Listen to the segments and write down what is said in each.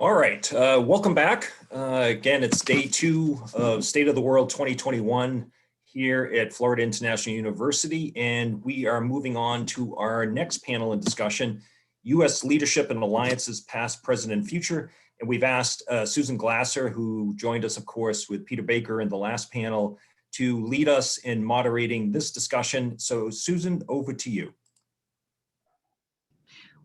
All right, welcome back. Again, it's day 2 of State of the World 2021 here at Florida International University, and we are moving on to our next panel and discussion, U.S. Leadership and Alliances, Past, Present, and Future. And we've asked Susan Glasser, who joined us, of course, with Peter Baker in the last panel, to lead us in moderating this discussion. So Susan, over to you.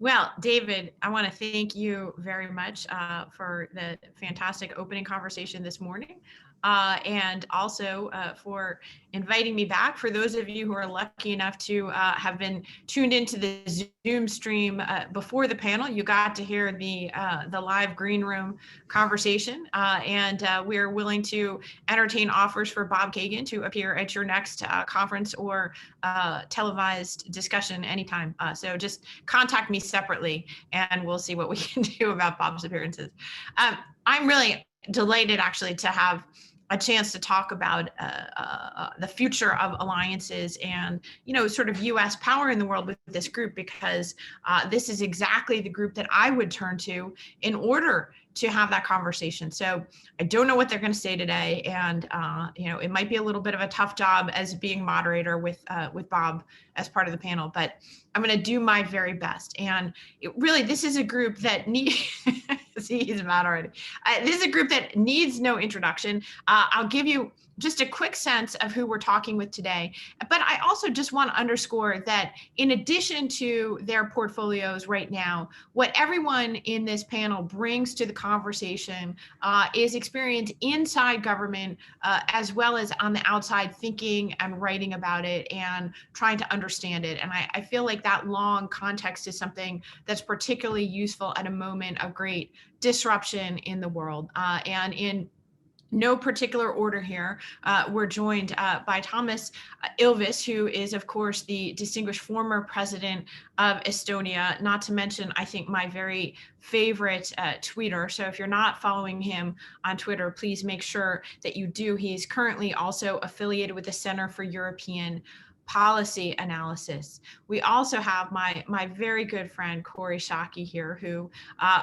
Well, David, I want to thank you very much for the fantastic opening conversation this morning. And also for inviting me back. For those of you who are lucky enough to have been tuned into the Zoom stream before the panel, you got to hear the live green room conversation. And we're willing to entertain offers for Bob Kagan to appear at your next conference or televised discussion anytime. So just contact me separately and we'll see what we can do about Bob's appearances. I'm really delighted actually to have a chance to talk about the future of alliances and, sort of U.S. power in the world with this group, because this is exactly the group that I would turn to in order to have that conversation. So I don't know what they're going to say today, and it might be a little bit of a tough job as being moderator with Bob as part of the panel, but I'm going to do my very best. And this is a group that needs. See, he's mad already. This is a group that needs no introduction. I'll give you just a quick sense of who we're talking with today. But I also just want to underscore that in addition to their portfolios right now, what everyone in this panel brings to the conversation is experience inside government, as well as on the outside, thinking and writing about it and trying to understand it. And I feel like that long context is something that's particularly useful at a moment of great disruption in the world. And in no particular order here, we're joined by Thomas Ilves, who is, of course, the distinguished former president of Estonia, not to mention, I think, my very favorite tweeter. So if you're not following him on Twitter, please make sure that you do. He's currently also affiliated with the Center for European Policy Analysis. We also have my very good friend Kori Schake here, who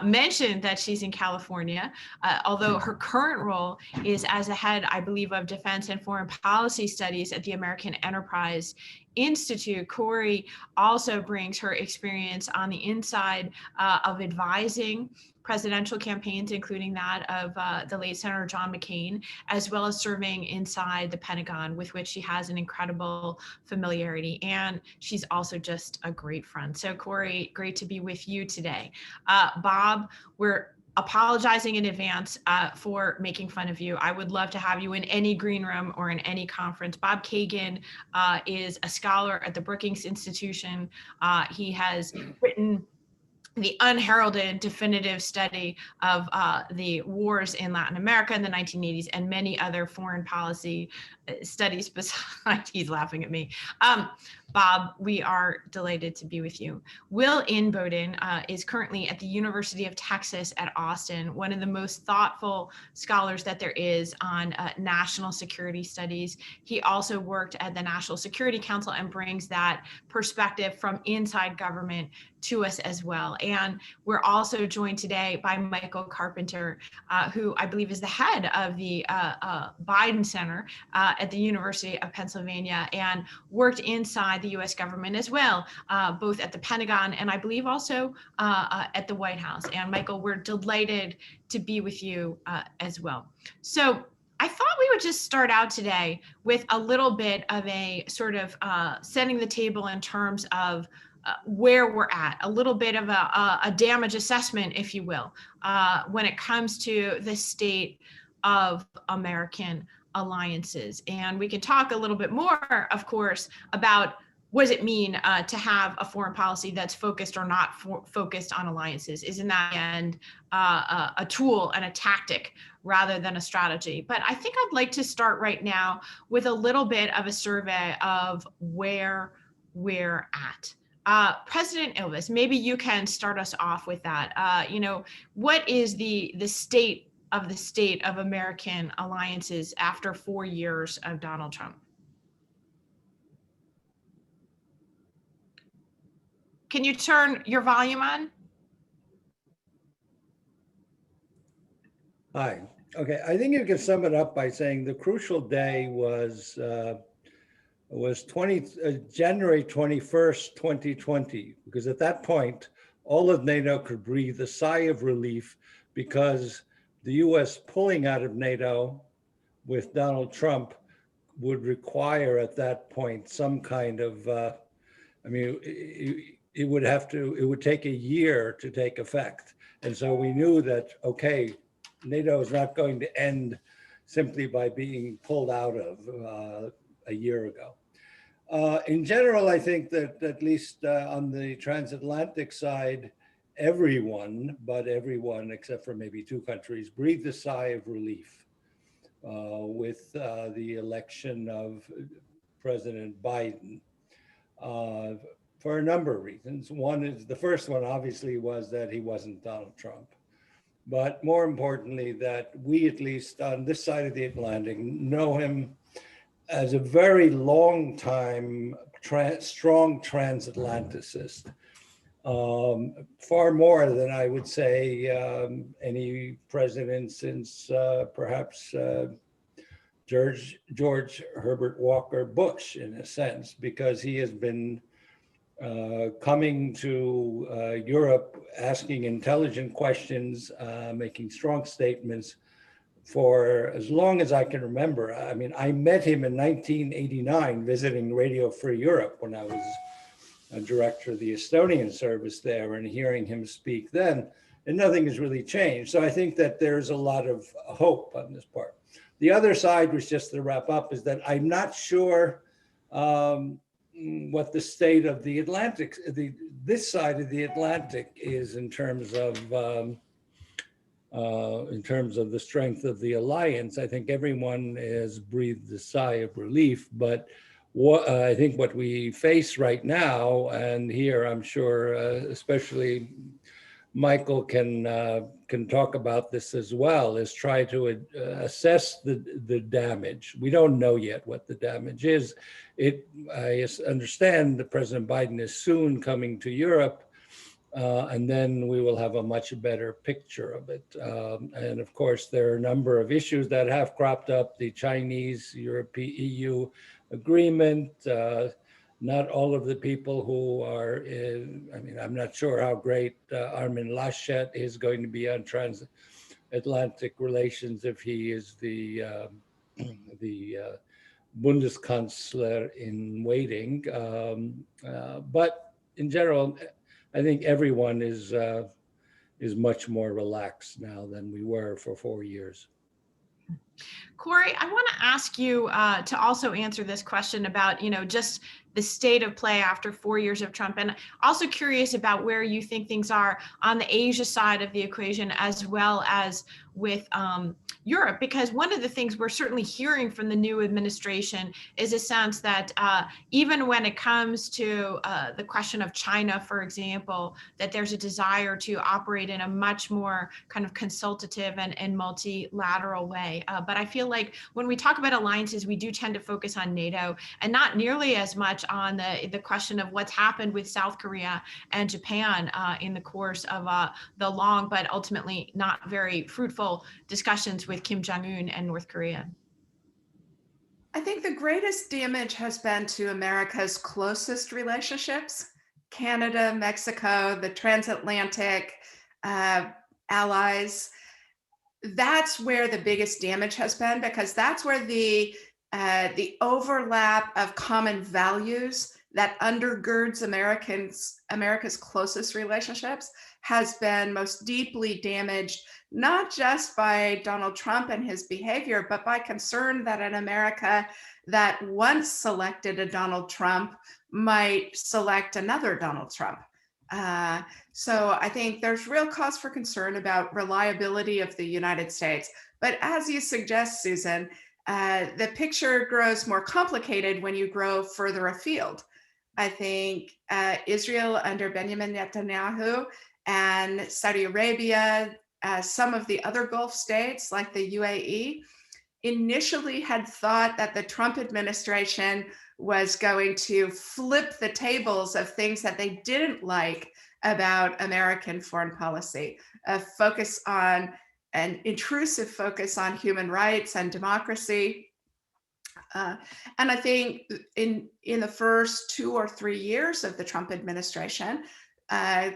mentioned that she's in California, although her current role is as a head, I believe, of Defense and Foreign Policy Studies at the American Enterprise Institute. Kori also brings her experience on the inside of advising presidential campaigns, including that of the late Senator John McCain, as well as serving inside the Pentagon, with which she has an incredible familiarity. And she's also just a great friend. So Kori, great to be with you today. Bob, we're apologizing in advance for making fun of you. I would love to have you in any green room or in any conference. Bob Kagan is a scholar at the Brookings Institution. He has written the unheralded definitive study of the wars in Latin America in the 1980s and many other foreign policy studies besides. He's laughing at me. Bob, we are delighted to be with you. Will Inboden is currently at the University of Texas at Austin, one of the most thoughtful scholars that there is on national security studies. He also worked at the National Security Council and brings that perspective from inside government to us as well. And we're also joined today by Michael Carpenter, who I believe is the head of the Biden Center at the University of Pennsylvania and worked inside the US government as well, both at the Pentagon and I believe also at the White House. And Michael, we're delighted to be with you as well. So I thought we would just start out today with a little bit of a sort of setting the table in terms of where we're at, a little bit of a damage assessment, if you will, when it comes to the state of American alliances. And we can talk a little bit more, of course, about what does it mean to have a foreign policy that's focused or not focused on alliances? Isn't that end a tool and a tactic rather than a strategy? But I think I'd like to start right now with a little bit of a survey of where we're at. President Ilves, maybe you can start us off with that. What is the state of American alliances after 4 years of Donald Trump? Can you turn your volume on? Hi. Okay, I think you can sum it up by saying the crucial day was January 21st, 2020, because at that point, all of NATO could breathe a sigh of relief because the US pulling out of NATO with Donald Trump would require at that point some kind of, it would take a year to take effect. And so we knew that, okay, NATO is not going to end simply by being pulled out of a year ago. In general, I think that at least on the transatlantic side, everyone, but everyone except for maybe two countries, breathed a sigh of relief with the election of President Biden for a number of reasons. The first one obviously was that he wasn't Donald Trump. But more importantly, that we, at least on this side of the Atlantic, know him as a very long time strong transatlanticist, far more than I would say any president since perhaps George Herbert Walker Bush, in a sense, because he has been coming to Europe, asking intelligent questions, making strong statements for as long as I can remember. I mean, I met him in 1989 visiting Radio Free Europe when I was a director of the Estonian service there, and hearing him speak then, and nothing has really changed. So I think that there's a lot of hope on this part. The other side, which just to wrap up, is that I'm not sure what the state of the Atlantic, this side of the Atlantic is in terms of the strength of the alliance. I think everyone has breathed a sigh of relief, but I think what we face right now, and here I'm sure especially Michael can talk about this as well, is try to assess the damage. We don't know yet what the damage is. I understand that President Biden is soon coming to Europe, and then we will have a much better picture of it. And of course, there are a number of issues that have cropped up, the Chinese-European EU agreement, not all of the people who are I'm not sure how great Armin Laschet is going to be on transatlantic relations if he is the Bundeskanzler in waiting. But in general, I think everyone is much more relaxed now than we were for 4 years. Corey, I want to ask you to also answer this question about, just the state of play after 4 years of Trump, and also curious about where you think things are on the Asia side of the equation, as well as with Europe, because one of the things we're certainly hearing from the new administration is a sense that even when it comes to the question of China, for example, that there's a desire to operate in a much more kind of consultative and multilateral way. But I feel like when we talk about alliances, we do tend to focus on NATO and not nearly as much on the question of what's happened with South Korea and Japan in the course of the long but ultimately not very fruitful discussions with Kim Jong-un and North Korea. I think the greatest damage has been to America's closest relationships, Canada, Mexico, the transatlantic allies. That's where the biggest damage has been, because that's where the overlap of common values that undergirds America's closest relationships has been most deeply damaged, not just by Donald Trump and his behavior, but by concern that an America that once selected a Donald Trump might select another Donald Trump. So I think there's real cause for concern about reliability of the United States. But as you suggest, Susan, the picture grows more complicated when you grow further afield. I think Israel under Benjamin Netanyahu and Saudi Arabia, some of the other Gulf states like the UAE, initially had thought that the Trump administration was going to flip the tables of things that they didn't like about American foreign policy, focus on an intrusive focus on human rights and democracy. And I think in the first 2 or 3 years of the Trump administration,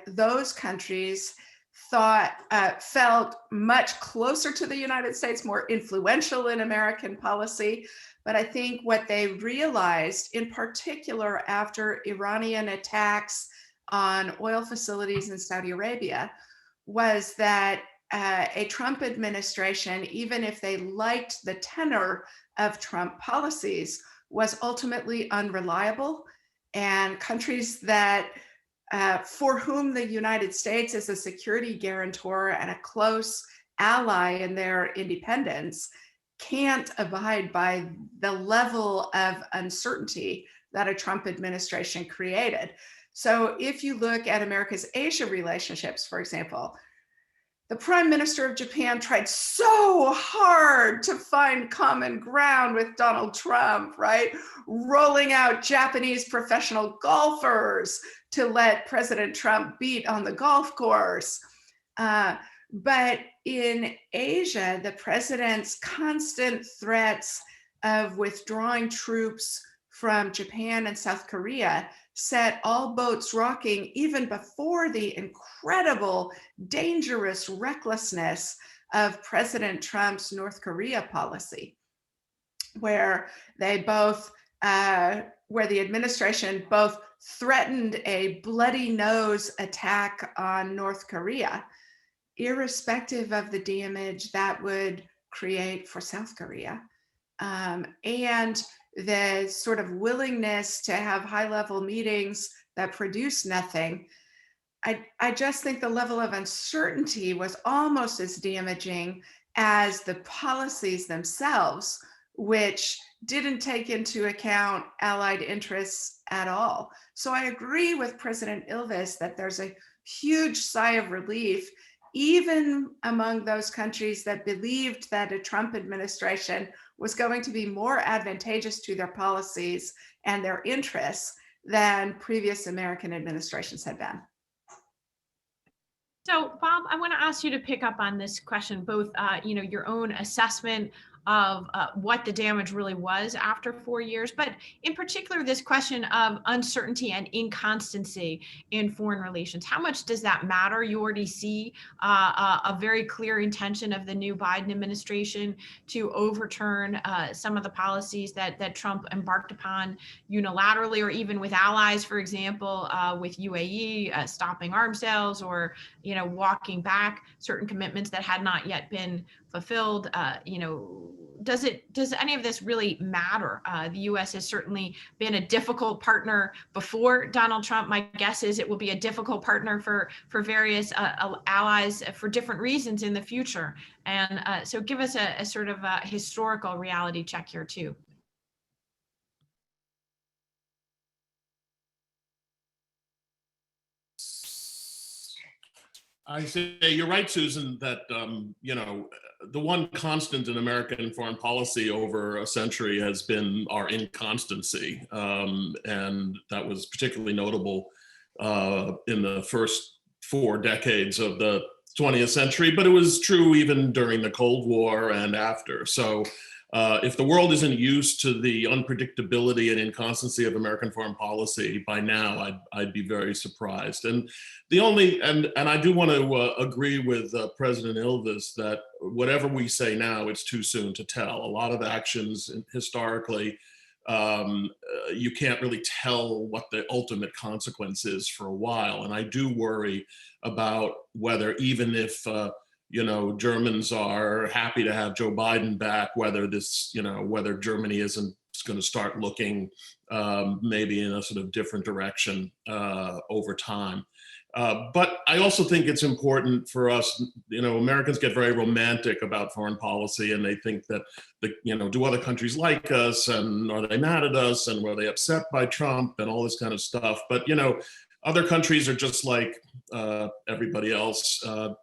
those countries felt much closer to the United States, more influential in American policy. But I think what they realized, in particular after Iranian attacks on oil facilities in Saudi Arabia, was that a Trump administration, even if they liked the tenor of Trump policies, was ultimately unreliable. And countries that for whom the United States is a security guarantor and a close ally in their independence can't abide by the level of uncertainty that a Trump administration created. So if you look at America's Asia relationships, for example, the Prime Minister of Japan tried so hard to find common ground with Donald Trump, right? Rolling out Japanese professional golfers to let President Trump beat on the golf course. But in Asia, the president's constant threats of withdrawing troops from Japan and South Korea set all boats rocking even before the incredible, dangerous recklessness of President Trump's North Korea policy, where they both, where the administration both threatened a bloody nose attack on North Korea, irrespective of the damage that would create for South Korea. And the sort of willingness to have high-level meetings that produce nothing. I just think the level of uncertainty was almost as damaging as the policies themselves, which didn't take into account allied interests at all. So I agree with President Ilves that there's a huge sigh of relief, even among those countries that believed that a Trump administration was going to be more advantageous to their policies and their interests than previous American administrations had been. So, Bob, I want to ask you to pick up on this question, both, your own assessment of what the damage really was after 4 years, but in particular, this question of uncertainty and inconstancy in foreign relations. How much does that matter? You already see a very clear intention of the new Biden administration to overturn some of the policies that Trump embarked upon unilaterally, or even with allies, for example, with UAE stopping arms sales, or walking back certain commitments that had not yet been fulfilled. Does any of this really matter? The U.S. has certainly been a difficult partner before Donald Trump. My guess is it will be a difficult partner for various allies for different reasons in the future. And so give us a sort of a historical reality check here too. I say you're right, Susan, that, the one constant in American foreign policy over a century has been our inconstancy. And that was particularly notable in the first 4 decades of the 20th century, but it was true even during the Cold War and after. So if the world isn't used to the unpredictability and inconstancy of American foreign policy by now, I'd be very surprised. And I do want to agree with President Ilves that whatever we say now, it's too soon to tell. A lot of actions historically, you can't really tell what the ultimate consequence is for a while. And I do worry about whether, even if Germans are happy to have Joe Biden back, whether Germany isn't going to start looking maybe in a sort of different direction over time. But I also think it's important for us, Americans get very romantic about foreign policy, and they think that, do other countries like us, and are they mad at us, and were they upset by Trump, and all this kind of stuff. But, other countries are just like everybody else.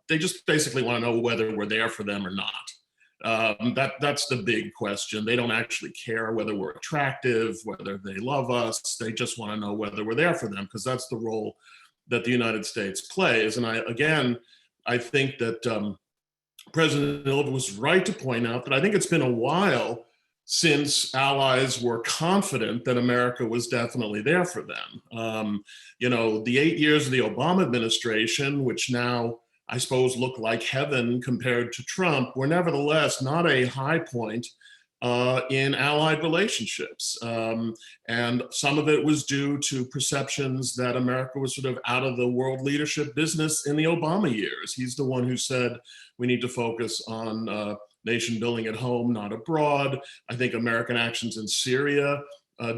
They just basically want to know whether we're there for them or not. That's the big question. They don't actually care whether we're attractive, whether they love us. They just want to know whether we're there for them, because that's the role that the United States plays. And I think that President Ilva was right to point out that I think it's been a while since allies were confident that America was definitely there for them. The 8 years of the Obama administration, which now I suppose look like heaven compared to Trump, were nevertheless not a high point in allied relationships. And some of it was due to perceptions that America was sort of out of the world leadership business in the Obama years. He's the one who said we need to focus on nation building at home, not abroad. I think American actions in Syria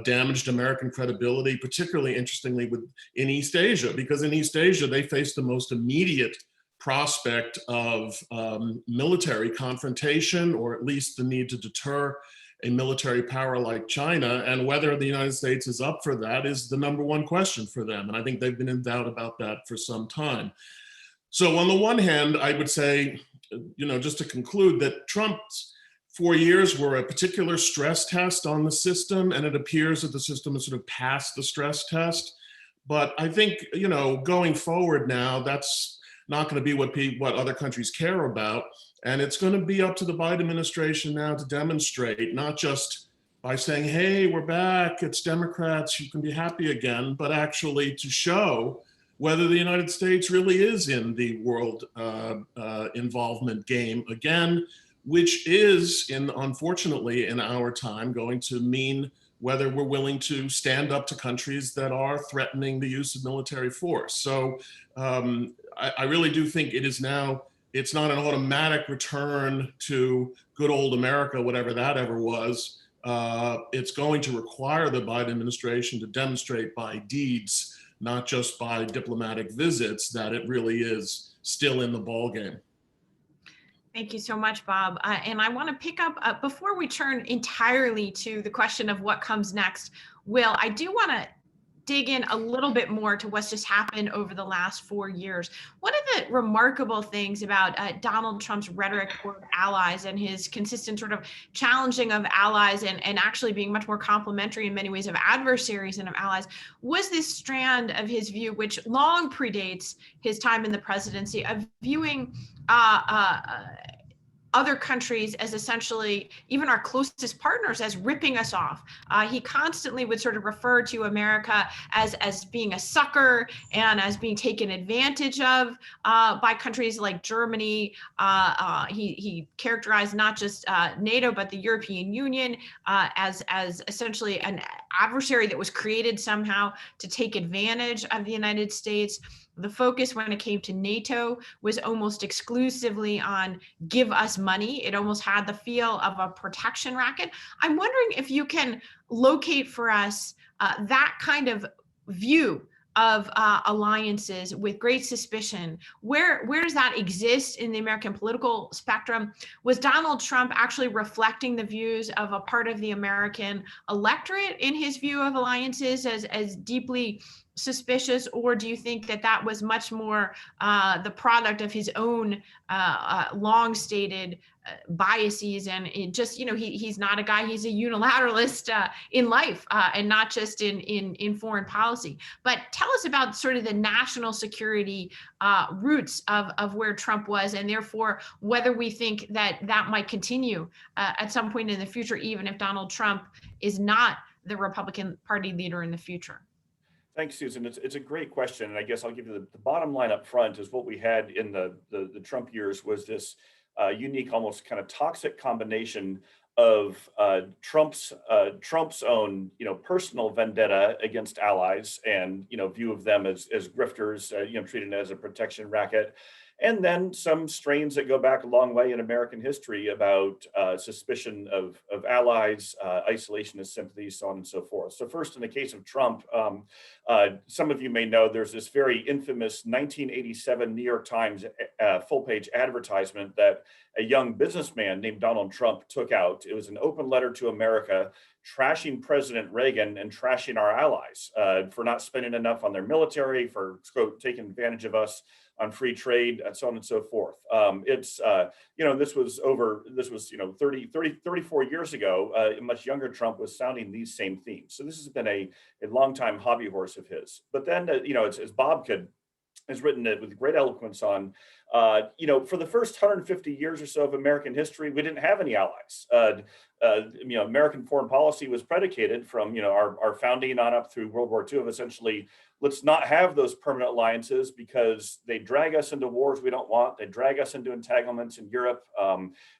damaged American credibility, particularly interestingly in East Asia, because in East Asia, they faced the most immediate prospect of military confrontation, or at least the need to deter a military power like China. And whether the United States is up for that is the number one question for them. And I think they've been in doubt about that for some time. So on the one hand, I would say, just to conclude, that Trump's 4 years were a particular stress test on the system, and it appears that the system has sort of passed the stress test. But I think, going forward now, that's not going to be what other countries care about. And it's going to be up to the Biden administration now to demonstrate, not just by saying, hey, we're back, it's Democrats, you can be happy again, but actually to show whether the United States really is in the world involvement game again, which is, unfortunately, in our time, going to mean whether we're willing to stand up to countries that are threatening the use of military force. So I really do think it's not an automatic return to good old America, whatever that ever was. It's going to require the Biden administration to demonstrate by deeds, not just by diplomatic visits, that it really is still in the ballgame. Thank you so much, Bob. And I want to pick up, before we turn entirely to the question of what comes next, Will, I do want to dig in a little bit more to what's just happened over the last 4 years. One of the remarkable things about Donald Trump's rhetoric toward allies and his consistent sort of challenging of allies and actually being much more complimentary in many ways of adversaries and of allies was this strand of his view, which long predates his time in the presidency, of viewing other countries as essentially, even our closest partners, as ripping us off. He constantly would sort of refer to America as being a sucker and as being taken advantage of by countries like Germany. He characterized not just NATO, but the European Union as essentially an adversary that was created somehow to take advantage of the United States. The focus when it came to NATO was almost exclusively on give us money. It almost had the feel of a protection racket. I'm wondering if you can locate for us that kind of view of alliances with great suspicion. Where does that exist in the American political spectrum? Was Donald Trump actually reflecting the views of a part of the American electorate in his view of alliances as deeply suspicious, or do you think that was much more the product of his own long-stated biases, and it just, he's not a guy, he's a unilateralist in life and not just in foreign policy. But tell us about sort of the national security roots of where Trump was, and therefore whether we think that might continue at some point in the future, even if Donald Trump is not the Republican Party leader in the future. Thanks, Susan. It's a great question. And I guess I'll give you the bottom line up front is what we had in the Trump years was this unique, almost kind of toxic combination of Trump's own, personal vendetta against allies and, view of them as grifters, treated as a protection racket. And then some strains that go back a long way in American history about suspicion of allies, isolationist sympathies, so on and so forth. So first, in the case of Trump, some of you may know there's this very infamous 1987 New York Times full-page advertisement that a young businessman named Donald Trump took out. It was an open letter to America trashing President Reagan and trashing our allies for not spending enough on their military, for, quote, taking advantage of us on free trade, and so on and so forth. This was 34 years ago. A much younger Trump was sounding these same themes. So this has been a long time hobby horse of his. But then, as Bob could has written it with great eloquence on, for the first 150 years or so of American history, we didn't have any allies. American foreign policy was predicated from, our founding on up through World War II of essentially, let's not have those permanent alliances because they drag us into wars we don't want. They drag us into entanglements in Europe.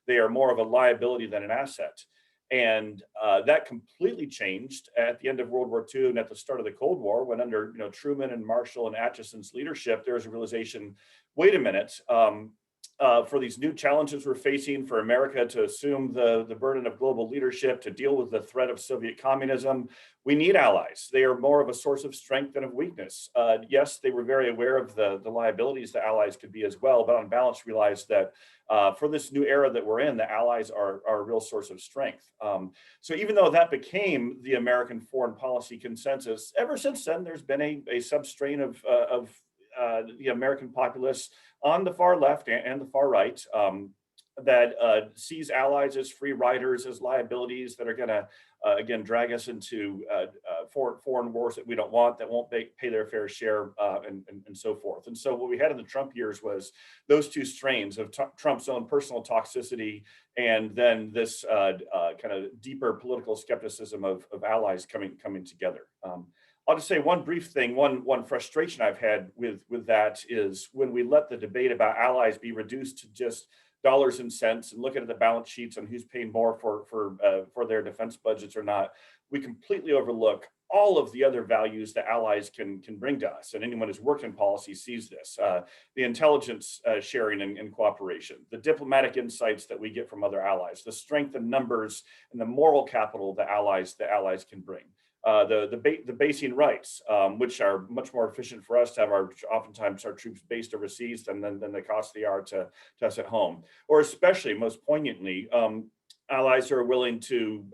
They are more of a liability than an asset. And that completely changed at the end of World War II and at the start of the Cold War, when under Truman and Marshall and Atchison's leadership, there was a realization, wait a minute, for these new challenges we're facing, for America to assume the burden of global leadership, to deal with the threat of Soviet communism, we need allies. They are more of a source of strength than of weakness. Yes, they were very aware of the liabilities the allies could be as well, but on balance realized that for this new era that we're in, the allies are a real source of strength. So even though that became the American foreign policy consensus, ever since then, there's been a substrain of the American populace on the far left and the far right that sees allies as free riders, as liabilities that are going to, again, drag us into foreign wars that we don't want, that won't pay their fair share, and so forth. And so what we had in the Trump years was those two strains of Trump's own personal toxicity and then this kind of deeper political skepticism of allies coming together. I'll just say one brief thing. One frustration I've had with that is when we let the debate about allies be reduced to just dollars and cents and looking at the balance sheets on who's paying more for their defense budgets or not, we completely overlook all of the other values that allies can bring to us. And anyone who's worked in policy sees this: the intelligence sharing and cooperation, the diplomatic insights that we get from other allies, the strength in numbers and the moral capital that allies can bring. The basing rights, which are much more efficient for us to have oftentimes our troops based overseas than the cost they are to us at home, or especially most poignantly, allies are willing to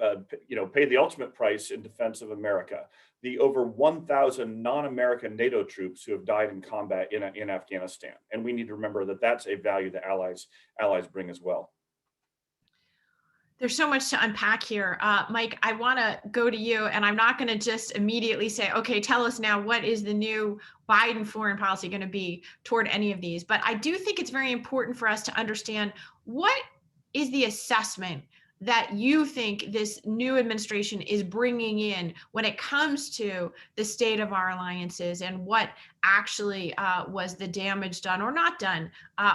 pay the ultimate price in defense of America. The over 1,000 non-American NATO troops who have died in combat in Afghanistan, and we need to remember that that's a value that allies bring as well. There's so much to unpack here. Mike, I want to go to you, and I'm not going to just immediately say, okay, tell us now, what is the new Biden foreign policy going to be toward any of these? But I do think it's very important for us to understand what is the assessment that you think this new administration is bringing in when it comes to the state of our alliances and what actually was the damage done or not done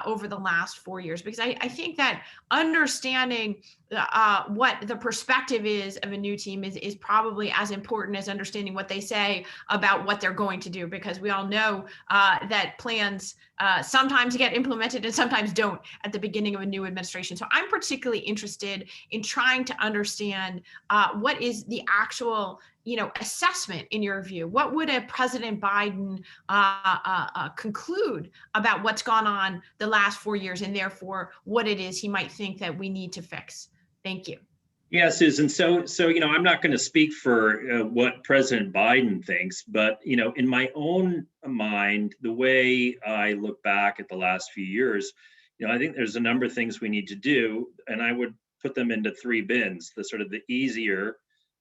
over the last 4 years. Because I think that understanding what the perspective is of a new team is probably as important as understanding what they say about what they're going to do, because we all know that plans sometimes get implemented and sometimes don't at the beginning of a new administration. So I'm particularly interested in trying to understand what is the actual assessment in your view. What would a President Biden conclude about what's gone on the last 4 years, and therefore what it is he might think that we need to fix? Thank you. Yeah, Susan. So I'm not going to speak for what President Biden thinks, but in my own mind, the way I look back at the last few years, I think there's a number of things we need to do, and I would put them into three bins: the sort of the easier,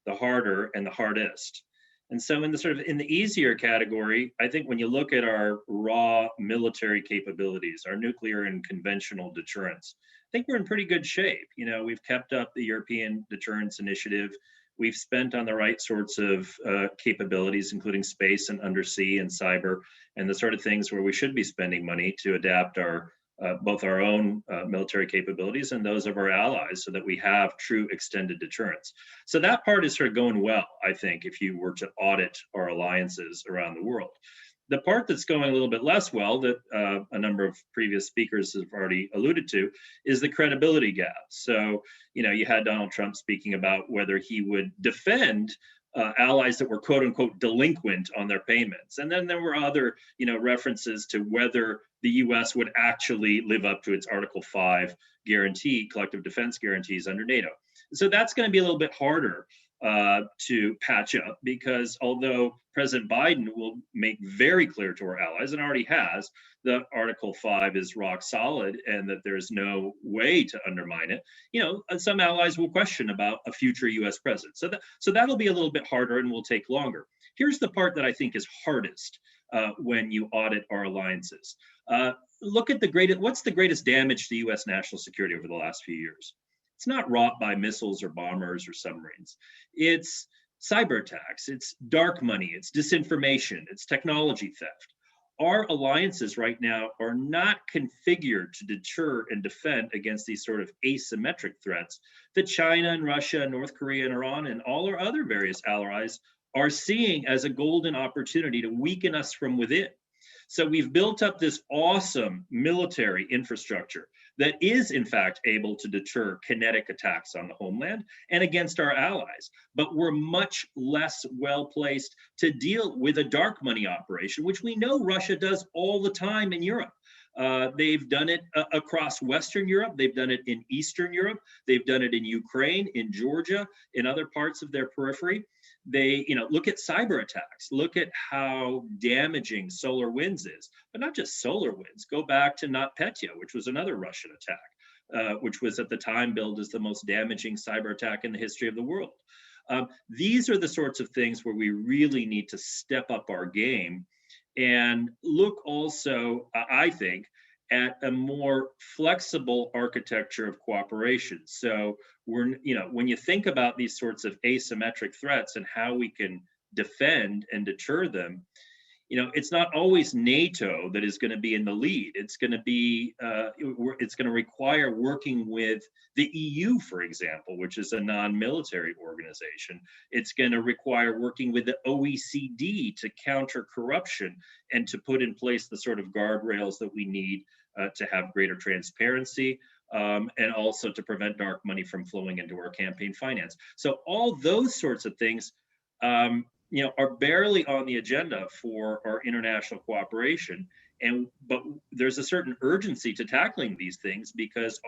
the harder, and the hardest. And so in the easier category, I think when you look at our raw military capabilities, our nuclear and conventional deterrence, I think we're in pretty good shape. We've kept up the European Deterrence Initiative. We've spent on the right sorts of capabilities, including space and undersea and cyber, and the sort of things where we should be spending money to adapt our both our own military capabilities and those of our allies, so that we have true extended deterrence. So that part is sort of going well, I think, if you were to audit our alliances around the world. The part that's going a little bit less well, that a number of previous speakers have already alluded to, is the credibility gap. So, you had Donald Trump speaking about whether he would defend allies that were quote unquote delinquent on their payments. And then there were other, references to whether the US would actually live up to its Article 5 guarantee, collective defense guarantees under NATO. So that's going to be a little bit harder to patch up, because although President Biden will make very clear to our allies, and already has, that Article 5 is rock solid and that there's no way to undermine it, some allies will question about a future US president. So that'll be a little bit harder and will take longer. Here's the part that I think is hardest. when you audit our alliances. Look at what's the greatest damage to U.S. national security over the last few years? It's not wrought by missiles or bombers or submarines. It's cyber attacks, it's dark money, it's disinformation, it's technology theft. Our alliances right now are not configured to deter and defend against these sort of asymmetric threats that China and Russia and North Korea and Iran and all our other various allies are seeing as a golden opportunity to weaken us from within. So we've built up this awesome military infrastructure that is in fact able to deter kinetic attacks on the homeland and against our allies. But we're much less well placed to deal with a dark money operation, which we know Russia does all the time in Europe. They've done it across Western Europe. They've done it in Eastern Europe. They've done it in Ukraine, in Georgia, in other parts of their periphery. They, look at cyber attacks. Look at how damaging SolarWinds is, but not just SolarWinds. Go back to NotPetya, which was another Russian attack, which was at the time billed as the most damaging cyber attack in the history of the world. These are the sorts of things where we really need to step up our game and look also, I think, at a more flexible architecture of cooperation. So when you think about these sorts of asymmetric threats and how we can defend and deter them, it's not always NATO that is going to be in the lead. It's going to be, it's going to require working with the EU, for example, which is a non-military organization. It's going to require working with the OECD to counter corruption and to put in place the sort of guardrails that we need to have greater transparency and also to prevent dark money from flowing into our campaign finance. So all those sorts of things are barely on the agenda for our international cooperation. But there's a certain urgency to tackling these things because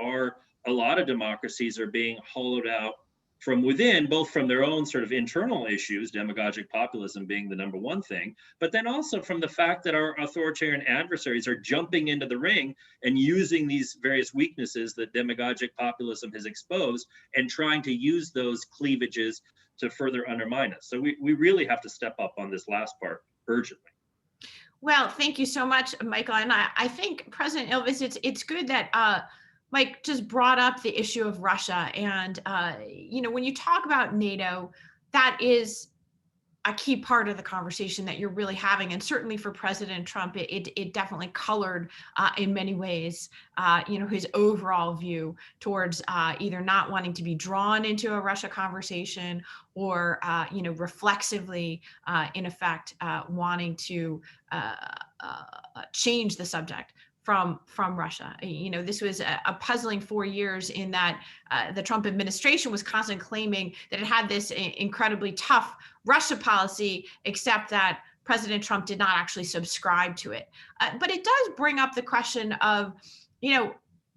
a lot of democracies are being hollowed out from within, both from their own sort of internal issues, demagogic populism being the number one thing, but then also from the fact that our authoritarian adversaries are jumping into the ring and using these various weaknesses that demagogic populism has exposed and trying to use those cleavages to further undermine us. So we really have to step up on this last part urgently. Well, thank you so much, Michael. And I think President Ilves, it's good that Mike just brought up the issue of Russia. And, when you talk about NATO, that is a key part of the conversation that you're really having. And certainly for President Trump, it definitely colored in many ways, his overall view towards either not wanting to be drawn into a Russia conversation or, reflexively, in effect, wanting to change the subject from Russia. This was a puzzling 4 years in that the Trump administration was constantly claiming that it had this incredibly tough Russia policy, except that President Trump did not actually subscribe to it. But it does bring up the question of,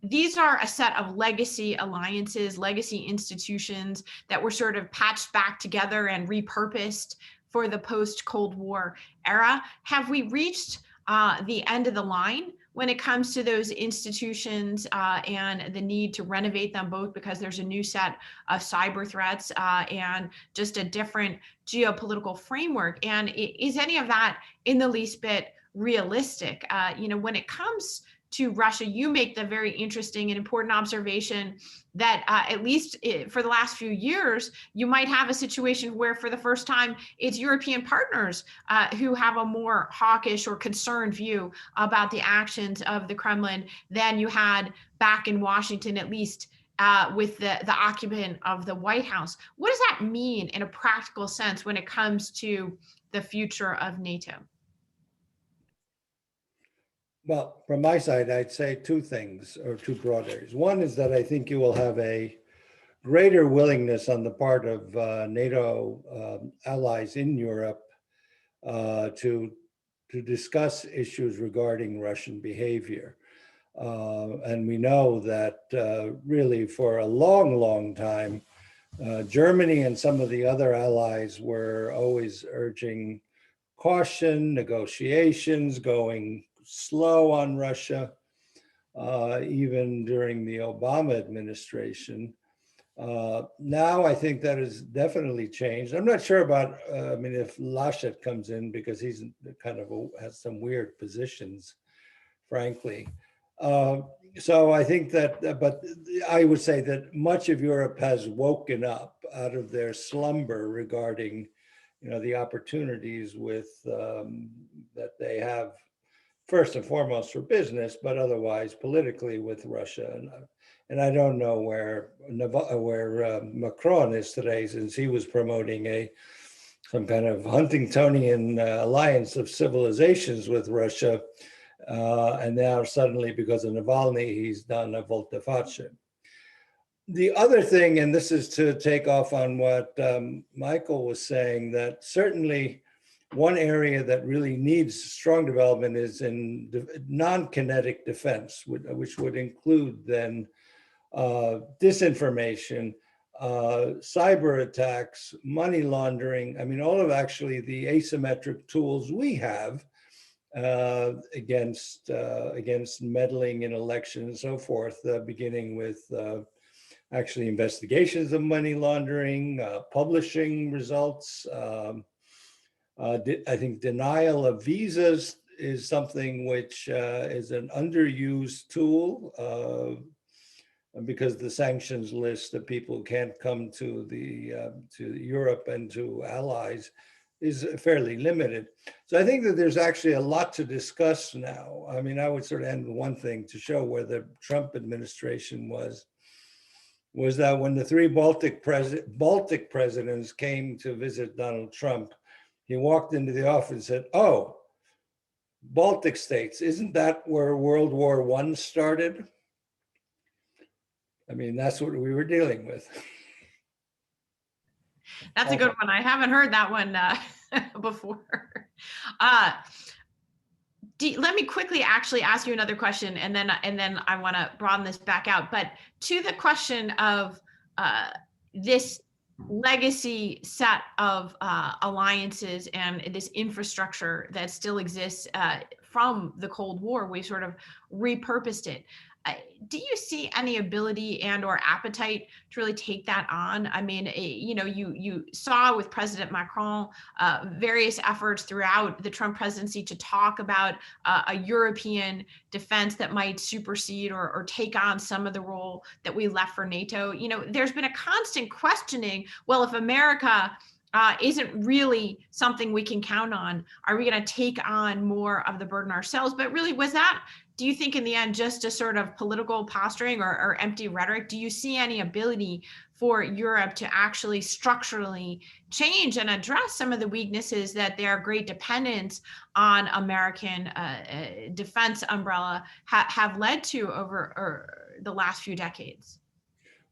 these are a set of legacy alliances, legacy institutions that were sort of patched back together and repurposed for the post-Cold War era. Have we reached the end of the line when it comes to those institutions and the need to renovate them, both because there's a new set of cyber threats and just a different geopolitical framework? And is any of that in the least bit realistic? When it comes to Russia, you make the very interesting and important observation that at least for the last few years, you might have a situation where for the first time, it's European partners who have a more hawkish or concerned view about the actions of the Kremlin than you had back in Washington, at least with the occupant of the White House. What does that mean in a practical sense when it comes to the future of NATO? Well, from my side, I'd say two things or two broad areas. One is that I think you will have a greater willingness on the part of NATO allies in Europe to discuss issues regarding Russian behavior. And we know that really for a long, long time, Germany and some of the other allies were always urging caution, negotiations, going slow on Russia, even during the Obama administration. Now I think that has definitely changed. I'm not sure about, I mean, if Laschet comes in, because he's kind of has some weird positions, frankly. So I think that, but I would say that much of Europe has woken up out of their slumber regarding, the opportunities with that they have, first and foremost for business, but otherwise politically with Russia. And I don't know where Macron is today, since he was promoting some kind of Huntingtonian alliance of civilizations with Russia. And now suddenly, because of Navalny, he's done a volte-face. The other thing, and this is to take off on what Michael was saying, that certainly one area that really needs strong development is in non-kinetic defense, which would include then disinformation, cyber attacks, money laundering. I mean, all of actually the asymmetric tools we have against meddling in elections and so forth, beginning with actually investigations of money laundering, publishing results. I think denial of visas is something which is an underused tool because the sanctions list that people can't come to Europe and to allies is fairly limited. So I think that there's actually a lot to discuss now. I mean, I would sort of end with one thing to show where the Trump administration was that when the three Baltic presidents came to visit Donald Trump, he walked into the office and said, "Oh, Baltic states, isn't that where World War I started?" I mean, that's what we were dealing with. That's a good one. I haven't heard that one before. Let me quickly actually ask you another question, and then I want to broaden this back out. But to the question of this legacy set of alliances and this infrastructure that still exists from the Cold War, we sort of repurposed it. Do you see any ability and or appetite to really take that on? I mean, you saw with President Macron various efforts throughout the Trump presidency to talk about a European defense that might supersede or take on some of the role that we left for NATO. There's been a constant questioning, well, if America isn't really something we can count on, are we going to take on more of the burden ourselves? But really, was that, do you think in the end, just a sort of political posturing or empty rhetoric? Do you see any ability for Europe to actually structurally change and address some of the weaknesses that their great dependence on American defense umbrella have led to over the last few decades?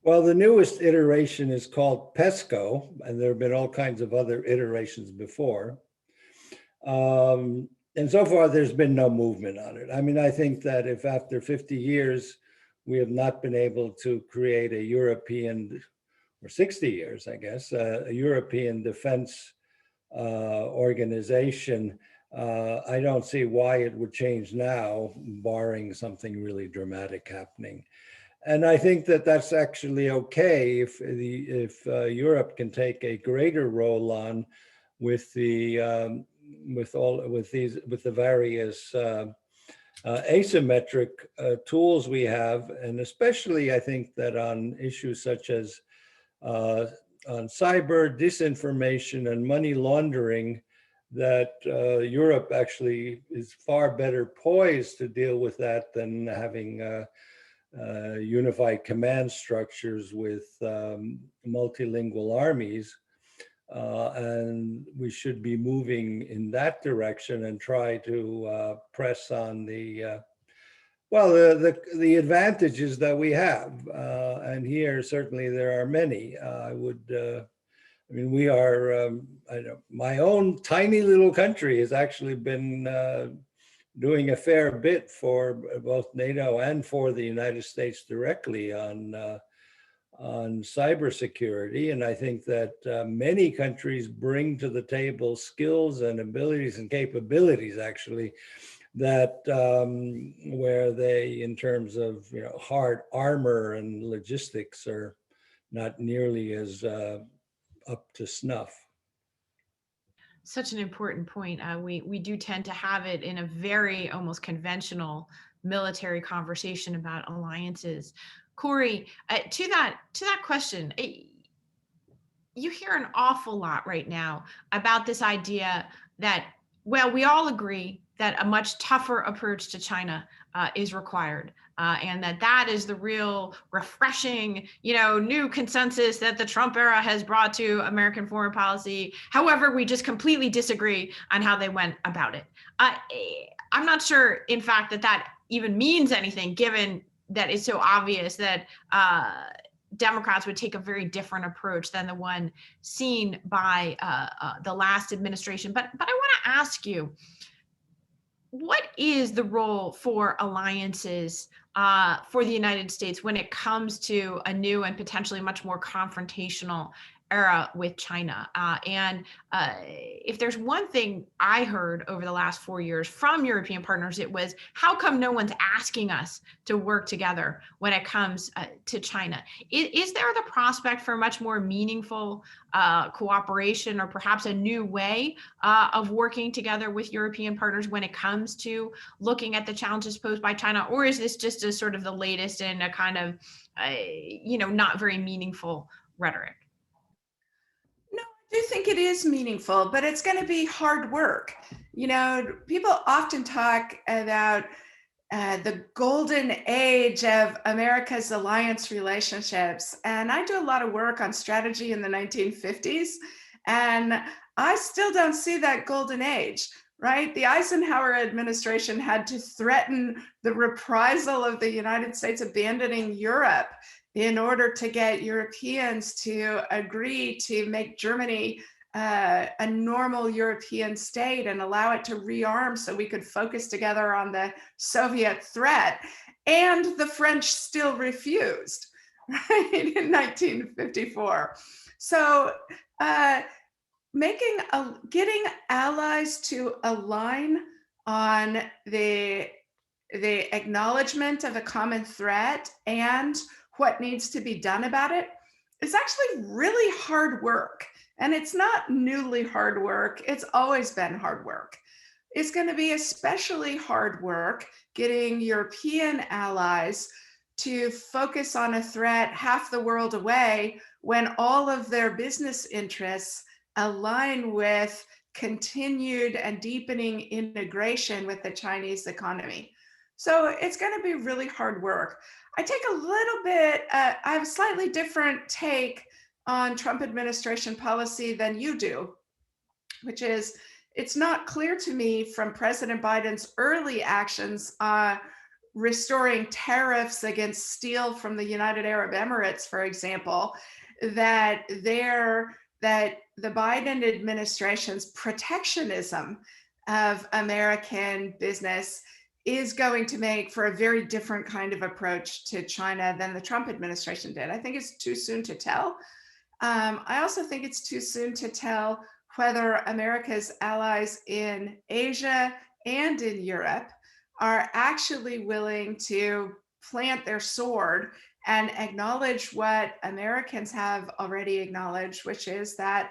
Well, the newest iteration is called PESCO, and there have been all kinds of other iterations before. And so far, there's been no movement on it. I mean, I think that if after 50 years, we have not been able to create a European, or 60 years, I guess, a European defense organization, I don't see why it would change now, barring something really dramatic happening. And I think that that's actually okay if Europe can take a greater role on with the various asymmetric tools we have, and especially I think that on issues such as on cyber disinformation and money laundering, that Europe actually is far better poised to deal with that than having unified command structures with multilingual armies. And we should be moving in that direction and try to press on the advantages that we have. And here, certainly there are many. I mean, we are, my own tiny little country has actually been doing a fair bit for both NATO and for the United States directly on cybersecurity. And I think that many countries bring to the table skills and abilities and capabilities, actually, that where they, in terms of hard armor and logistics, are not nearly as up to snuff. Such an important point. We do tend to have it in a very almost conventional military conversation about alliances. Corey, to that question, you hear an awful lot right now about this idea that, well, we all agree that a much tougher approach to China is required, and that is the real refreshing, new consensus that the Trump era has brought to American foreign policy. However, we just completely disagree on how they went about it. I'm not sure, in fact, that even means anything, given that it's so obvious that Democrats would take a very different approach than the one seen by the last administration. But I want to ask you, what is the role for alliances for the United States when it comes to a new and potentially much more confrontational era with China? And if there's one thing I heard over the last 4 years from European partners, it was, how come no one's asking us to work together when it comes to China? Is there the prospect for much more meaningful cooperation, or perhaps a new way of working together with European partners when it comes to looking at the challenges posed by China? Or is this just a sort of the latest in a kind of, not very meaningful rhetoric? I do think it is meaningful, but it's going to be hard work. People often talk about the golden age of America's alliance relationships. And I do a lot of work on strategy in the 1950s, and I still don't see that golden age, right? The Eisenhower administration had to threaten the reprisal of the United States abandoning Europe in order to get Europeans to agree to make Germany a normal European state and allow it to rearm so we could focus together on the Soviet threat. And the French still refused, right, in 1954. So getting allies to align on the acknowledgement of a common threat and what needs to be done about it is actually really hard work. And it's not newly hard work. It's always been hard work. It's going to be especially hard work getting European allies to focus on a threat half the world away when all of their business interests align with continued and deepening integration with the Chinese economy. So it's going to be really hard work. I take a little bit, I have a slightly different take on Trump administration policy than you do, which is, it's not clear to me from President Biden's early actions restoring tariffs against steel from the United Arab Emirates, for example, that the Biden administration's protectionism of American business is going to make for a very different kind of approach to China than the Trump administration did. I think it's too soon to tell. I also think it's too soon to tell whether America's allies in Asia and in Europe are actually willing to plant their sword and acknowledge what Americans have already acknowledged, which is that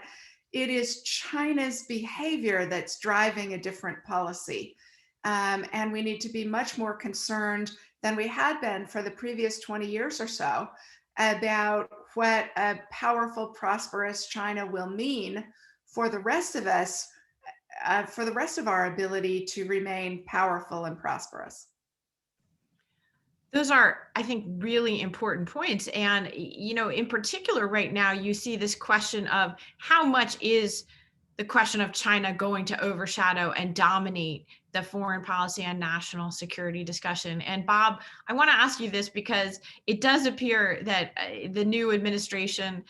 it is China's behavior that's driving a different policy. And we need to be much more concerned than we had been for the previous 20 years or so about what a powerful, prosperous China will mean for the rest of us, for the rest of our ability to remain powerful and prosperous. Those are, I think, really important points. And, in particular, right now, you see this question of how much is the question of China going to overshadow and dominate the foreign policy and national security discussion. And Bob, I want to ask you this because it does appear that the new administration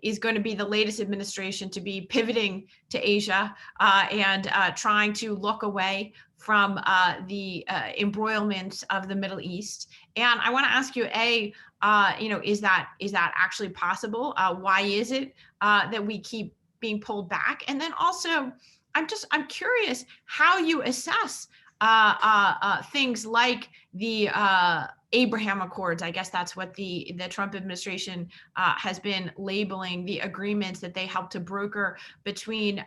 is going to be the latest administration to be pivoting to Asia and trying to look away from the embroilments of the Middle East. And I want to ask you, is that actually possible? Why is it that we keep being pulled back? And then also, I'm curious how you assess things like the Abraham Accords. I guess that's what the Trump administration has been labeling the agreements that they helped to broker between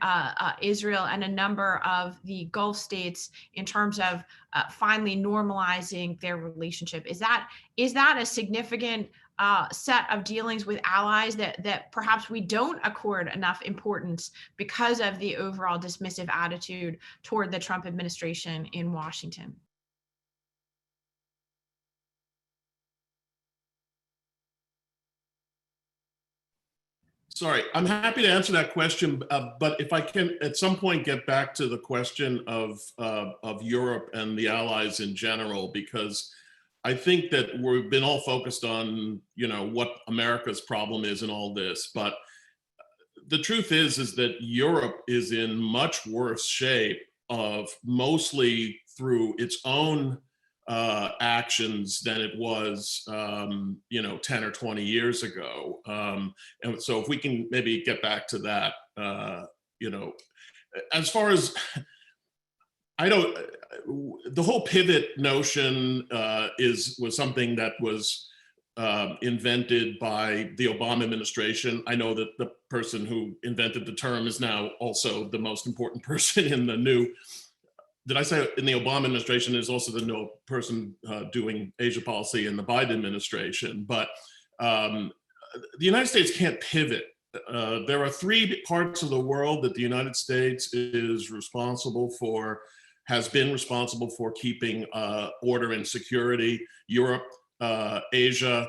Israel and a number of the Gulf states in terms of finally normalizing their relationship. Is that a significant set of dealings with allies that perhaps we don't accord enough importance because of the overall dismissive attitude toward the Trump administration in Washington? Sorry, I'm happy to answer that question, but if I can at some point get back to the question of Europe and the allies in general, because I think that we've been all focused on, you know, what America's problem is in all this, but the truth is that Europe is in much worse shape of mostly through its own actions than it was, you know, 10 or 20 years ago. And so if we can maybe get back to that, you know, as far as, the whole pivot notion was something that was invented by the Obama administration. I know that the person who invented the term is now also the most important person in the new, did I say in the Obama administration, is also the new person doing Asia policy in the Biden administration. But the United States can't pivot. There are three parts of the world that the United States is responsible for, has been responsible for keeping order and security: Europe, Asia,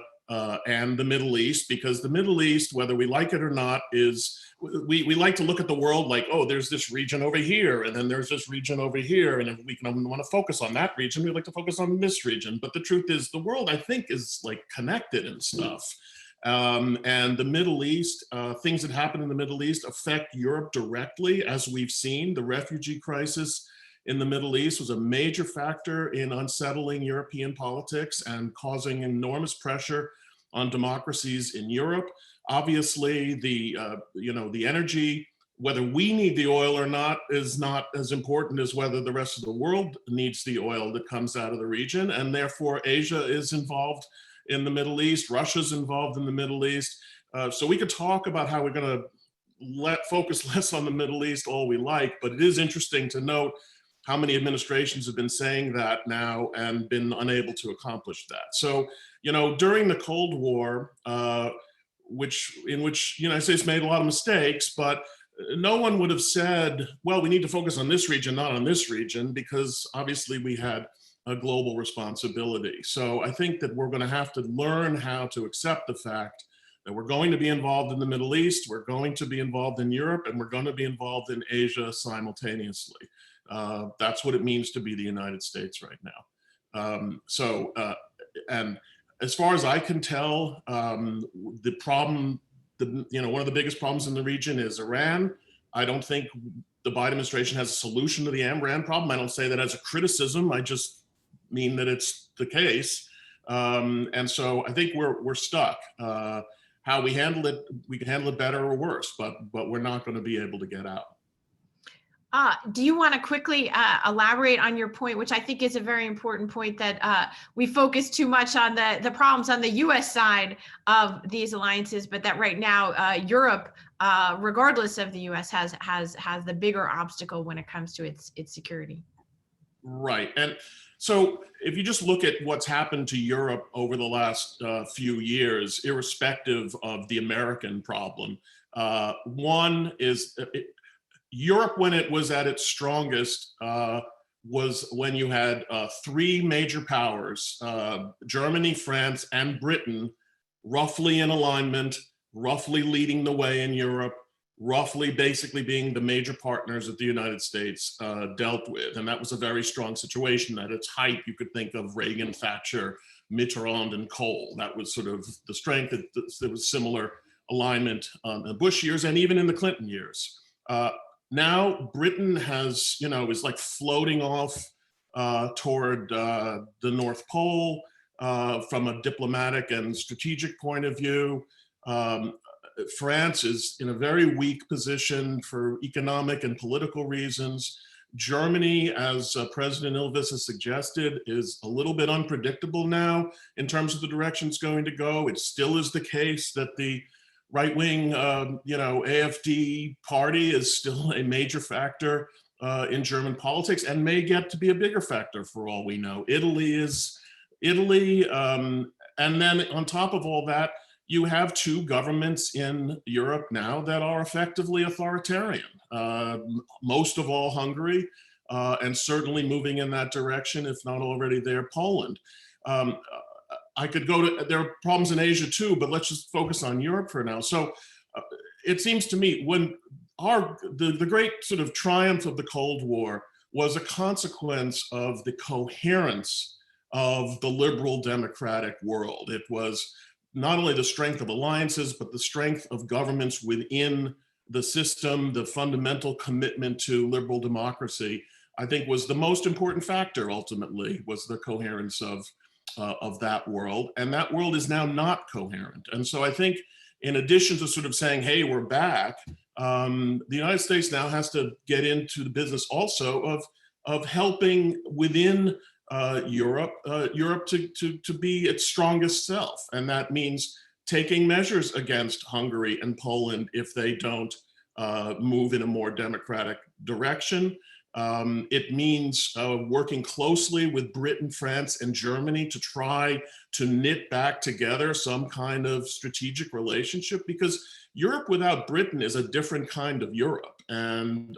and the Middle East, because the Middle East, whether we like it or not, is, we like to look at the world like, oh, there's this region over here, and then there's this region over here, and if we can want to focus on that region, we like to focus on this region. But the truth is, the world, I think, is like connected and stuff. And the Middle East, things that happen in the Middle East affect Europe directly, as we've seen. The refugee crisis in the Middle East was a major factor in unsettling European politics and causing enormous pressure on democracies in Europe. Obviously, the energy, whether we need the oil or not, is not as important as whether the rest of the world needs the oil that comes out of the region. And therefore, Asia is involved in the Middle East. Russia's involved in the Middle East. So we could talk about how we're going to focus less on the Middle East all we like, but it is interesting to note how many administrations have been saying that now and been unable to accomplish that. So, you know, during the Cold War, in which the United States made a lot of mistakes, but no one would have said, well, we need to focus on this region, not on this region, because obviously we had a global responsibility. So I think that we're going to have to learn how to accept the fact that we're going to be involved in the Middle East, we're going to be involved in Europe, and we're going to be involved in Asia simultaneously. That's what it means to be the United States right now. And as far as I can tell, the problem, one of the biggest problems in the region is Iran. I don't think the Biden administration has a solution to the Iran problem. I don't say that as a criticism. I just mean that it's the case. And so I think we're stuck. How we handle it, we can handle it better or worse, but we're not going to be able to get out. Do you want to quickly elaborate on your point, which I think is a very important point, that we focus too much on the problems on the U.S. side of these alliances, but that right now Europe, regardless of the U.S., has the bigger obstacle when it comes to its security. Right. And so if you just look at what's happened to Europe over the last few years, irrespective of the American problem, one is Europe, when it was at its strongest, was when you had three major powers, Germany, France, and Britain, roughly in alignment, roughly leading the way in Europe, roughly basically being the major partners that the United States dealt with. And that was a very strong situation. At its height, you could think of Reagan, Thatcher, Mitterrand, and Kohl. That was sort of the strength. There was similar alignment in the Bush years and even in the Clinton years. Now Britain has, is like floating off toward the North Pole from a diplomatic and strategic point of view. France is in a very weak position for economic and political reasons. Germany, as President Ilves has suggested, is a little bit unpredictable now in terms of the direction it's going to go. It still is the case that the right-wing, AfD party is still a major factor in German politics and may get to be a bigger factor for all we know. Italy, and then on top of all that, you have two governments in Europe now that are effectively authoritarian. Most of all Hungary, and certainly moving in that direction, if not already there, Poland. I could go to, there are problems in Asia too, but let's just focus on Europe for now. So it seems to me when the great sort of triumph of the Cold War was a consequence of the coherence of the liberal democratic world. It was not only the strength of alliances, but the strength of governments within the system, the fundamental commitment to liberal democracy, I think was the most important factor ultimately, was the coherence of that world. And that world is now not coherent. And so I think in addition to sort of saying, hey, we're back, the United States now has to get into the business also of helping within Europe to be its strongest self. And that means taking measures against Hungary and Poland if they don't move in a more democratic direction. It means working closely with Britain, France, and Germany to try to knit back together some kind of strategic relationship, because Europe without Britain is a different kind of Europe. And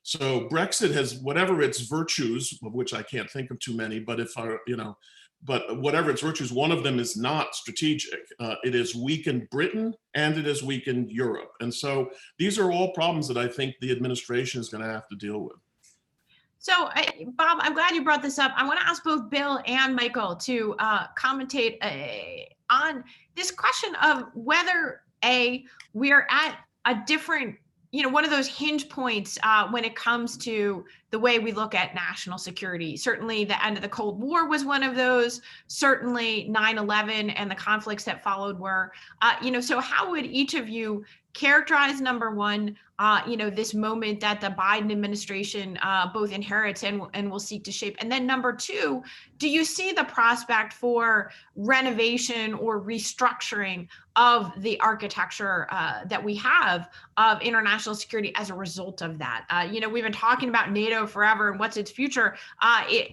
so Brexit has, whatever its virtues, of which I can't think of too many, but but whatever its virtues, one of them is not strategic. It has weakened Britain and it has weakened Europe. And so these are all problems that I think the administration is going to have to deal with. So, Bob, I'm glad you brought this up. I want to ask both Bill and Michael to commentate on this question of whether we're at a different, one of those hinge points when it comes to the way we look at national security. Certainly the end of the Cold War was one of those. Certainly 9/11 and the conflicts that followed were, so how would each of you characterize, number one, this moment that the Biden administration both inherits and will seek to shape? And then number two, do you see the prospect for renovation or restructuring of the architecture that we have of international security as a result of that? We've been talking about NATO forever and what's its future.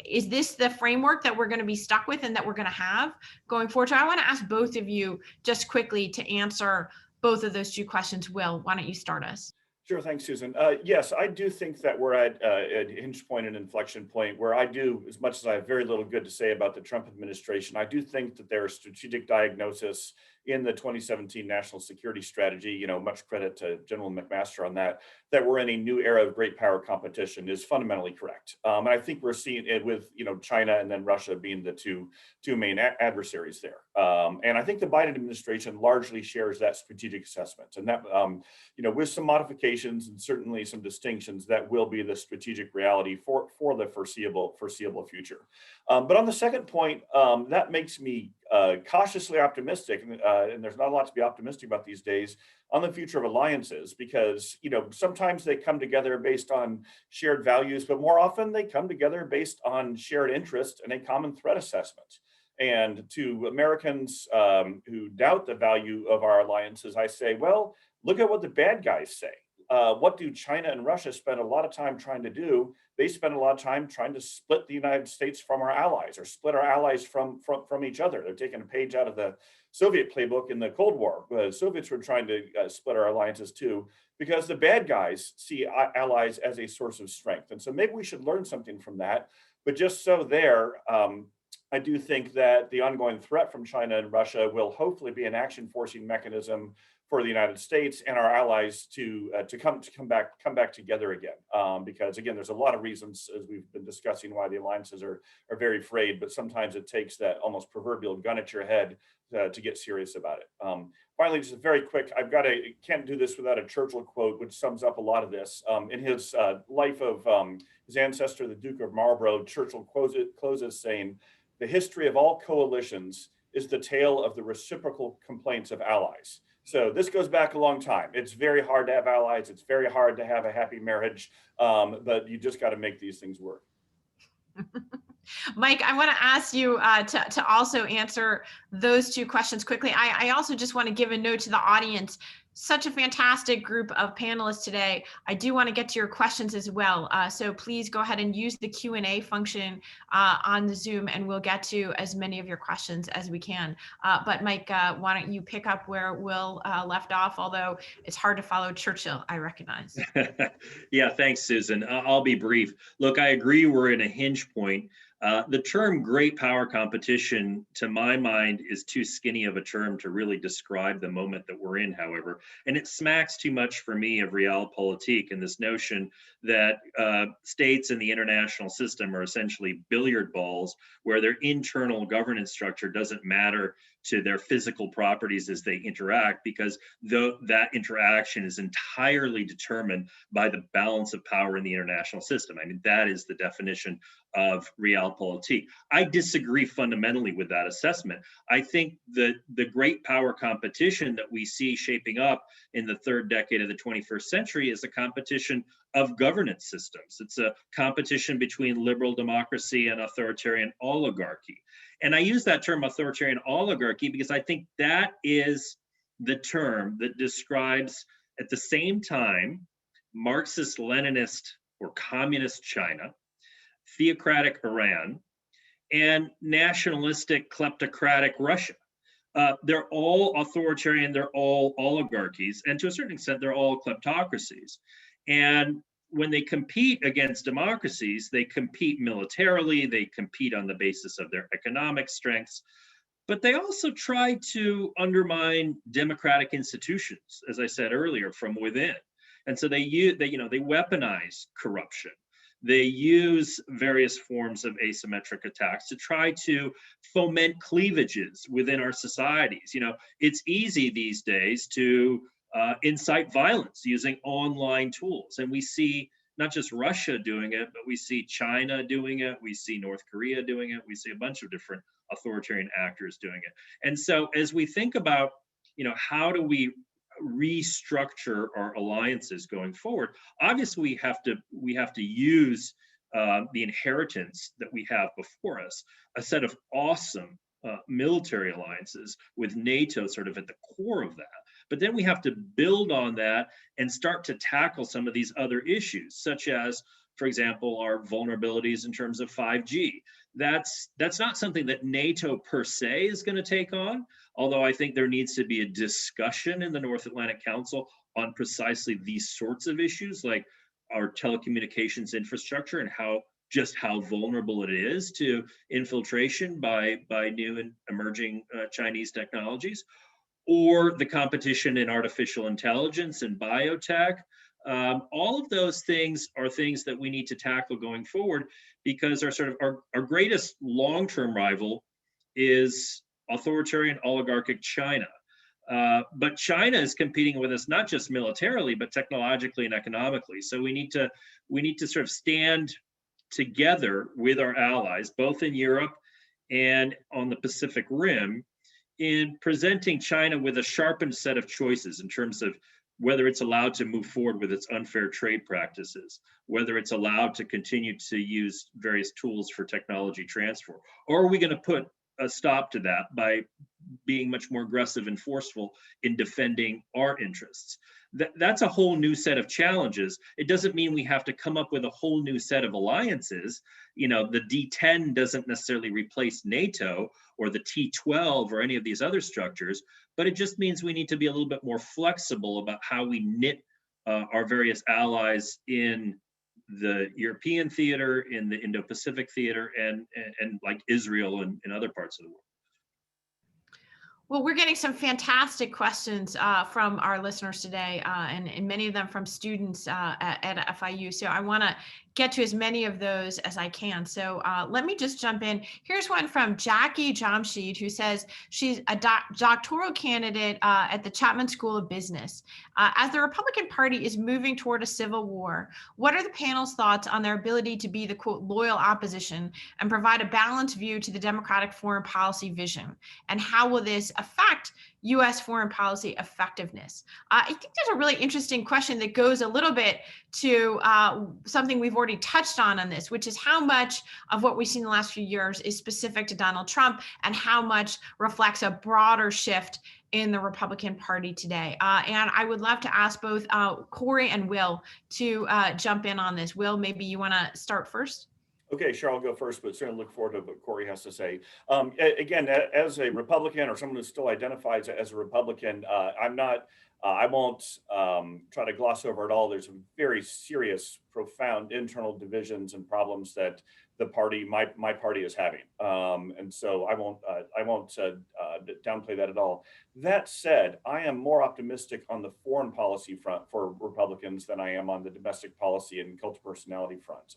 Is this the framework that we're going to be stuck with and that we're going to have going forward? So I want to ask both of you just quickly to answer both of those two questions. Will, why don't you start us? Sure, thanks, Susan. Yes, I do think that we're at a hinge point, an inflection point, where I do, as much as I have very little good to say about the Trump administration, I do think that their strategic diagnosis in the 2017 national security strategy, much credit to General McMaster on that we're in a new era of great power competition is fundamentally correct. And I think we're seeing it with, China and then Russia being the two main adversaries there. And I think the Biden administration largely shares that strategic assessment, and that, with some modifications and certainly some distinctions, that will be the strategic reality for the foreseeable future. But on the second point, that makes me cautiously optimistic, and there's not a lot to be optimistic about these days on the future of alliances, because sometimes they come together based on shared values, but more often they come together based on shared interest and a common threat assessment. And to Americans who doubt the value of our alliances, I say, well, look at what the bad guys say. What do China and Russia spend a lot of time trying to do? They spend a lot of time trying to split the United States from our allies, or split our allies from each other. They're taking a page out of the Soviet playbook in the Cold War. The Soviets were trying to split our alliances too, because the bad guys see allies as a source of strength. And so maybe we should learn something from that. But just so I do think that the ongoing threat from China and Russia will hopefully be an action forcing mechanism for the United States and our allies to come back together again. Because again, there's a lot of reasons, as we've been discussing, why the alliances are very frayed, but sometimes it takes that almost proverbial gun at your head to get serious about it. Finally, just very quick, can't do this without a Churchill quote, which sums up a lot of this. In his life of his ancestor, the Duke of Marlborough, Churchill closes saying, "The history of all coalitions is the tale of the reciprocal complaints of allies. So this goes back a long time. It's very hard to have allies. It's very hard to have a happy marriage, but you just got to make these things work. Mike, I want to ask you to also answer those two questions quickly. I also just want to give a note to the audience. Such a fantastic group of panelists today. I do want to get to your questions as well. So please go ahead and use the Q&A function on the Zoom, and we'll get to as many of your questions as we can. But Mike, why don't you pick up where Will left off, although it's hard to follow Churchill, I recognize. Yeah, thanks, Susan. I'll be brief. Look, I agree we're in a hinge point. The term great power competition, to my mind, is too skinny of a term to really describe the moment that we're in, however. And it smacks too much for me of realpolitik and this notion that states in the international system are essentially billiard balls where their internal governance structure doesn't matter to their physical properties as they interact, because that interaction is entirely determined by the balance of power in the international system. I mean, that is the definition of realpolitik. I disagree fundamentally with that assessment. I think that the great power competition that we see shaping up in the third decade of the 21st century is a competition of governance systems. It's a competition between liberal democracy and authoritarian oligarchy. And I use that term authoritarian oligarchy because I think that is the term that describes at the same time Marxist-Leninist or communist China, theocratic Iran, and nationalistic kleptocratic Russia. They're all authoritarian, they're all oligarchies, and to a certain extent, they're all kleptocracies. And when they compete against democracies, they compete militarily, they compete on the basis of their economic strengths, but they also try to undermine democratic institutions, as I said earlier, from within. And so they weaponize corruption. They use various forms of asymmetric attacks to try to foment cleavages within our societies. You know, it's easy these days to incite violence using online tools. And we see not just Russia doing it, but we see China doing it. We see North Korea doing it. We see a bunch of different authoritarian actors doing it. And so as we think about, how do we restructure our alliances going forward, obviously we have to use the inheritance that we have before us, a set of awesome military alliances with NATO sort of at the core of that. But then we have to build on that and start to tackle some of these other issues, such as, for example, our vulnerabilities in terms of 5G. That's not something that NATO per se is going to take on, although I think there needs to be a discussion in the North Atlantic Council on precisely these sorts of issues, like our telecommunications infrastructure and how vulnerable it is to infiltration by new and emerging Chinese technologies, or the competition in artificial intelligence and biotech. All of those things are things that we need to tackle going forward, because our greatest long-term rival is authoritarian oligarchic China. But China is competing with us not just militarily, but technologically and economically. So we need to sort of stand together with our allies, both in Europe and on the Pacific Rim, in presenting China with a sharpened set of choices in terms of whether it's allowed to move forward with its unfair trade practices, whether it's allowed to continue to use various tools for technology transfer, or are we going to put a stop to that by being much more aggressive and forceful in defending our interests? That's a whole new set of challenges. It doesn't mean we have to come up with a whole new set of alliances. The D10 doesn't necessarily replace NATO or the T12 or any of these other structures, but it just means we need to be a little bit more flexible about how we knit our various allies in the European theater, in the Indo-Pacific theater, and like Israel and other parts of the world. Well, we're getting some fantastic questions from our listeners today, and many of them from students at FIU. So I want to get to as many of those as I can. So let me just jump in. Here's one from Jackie Jamshed, who says she's a doctoral candidate at the Chapman School of Business. As the Republican Party is moving toward a civil war, what are the panel's thoughts on their ability to be the, quote, loyal opposition and provide a balanced view to the Democratic foreign policy vision? And how will this affect U.S. foreign policy effectiveness? I think there's a really interesting question that goes a little bit to something we've already touched on this, which is how much of what we've seen in the last few years is specific to Donald Trump and how much reflects a broader shift in the Republican Party today. And I would love to ask both Corey and Will to jump in on this. Will, maybe you want to start first? Okay, sure, I'll go first, but certainly look forward to what Corey has to say. Again, as a Republican or someone who still identifies as a Republican, I won't try to gloss over it all. There's very serious, profound internal divisions and problems that the party, my party, is having, and so I won't downplay that at all. That said, I am more optimistic on the foreign policy front for Republicans than I am on the domestic policy and cult of personality front.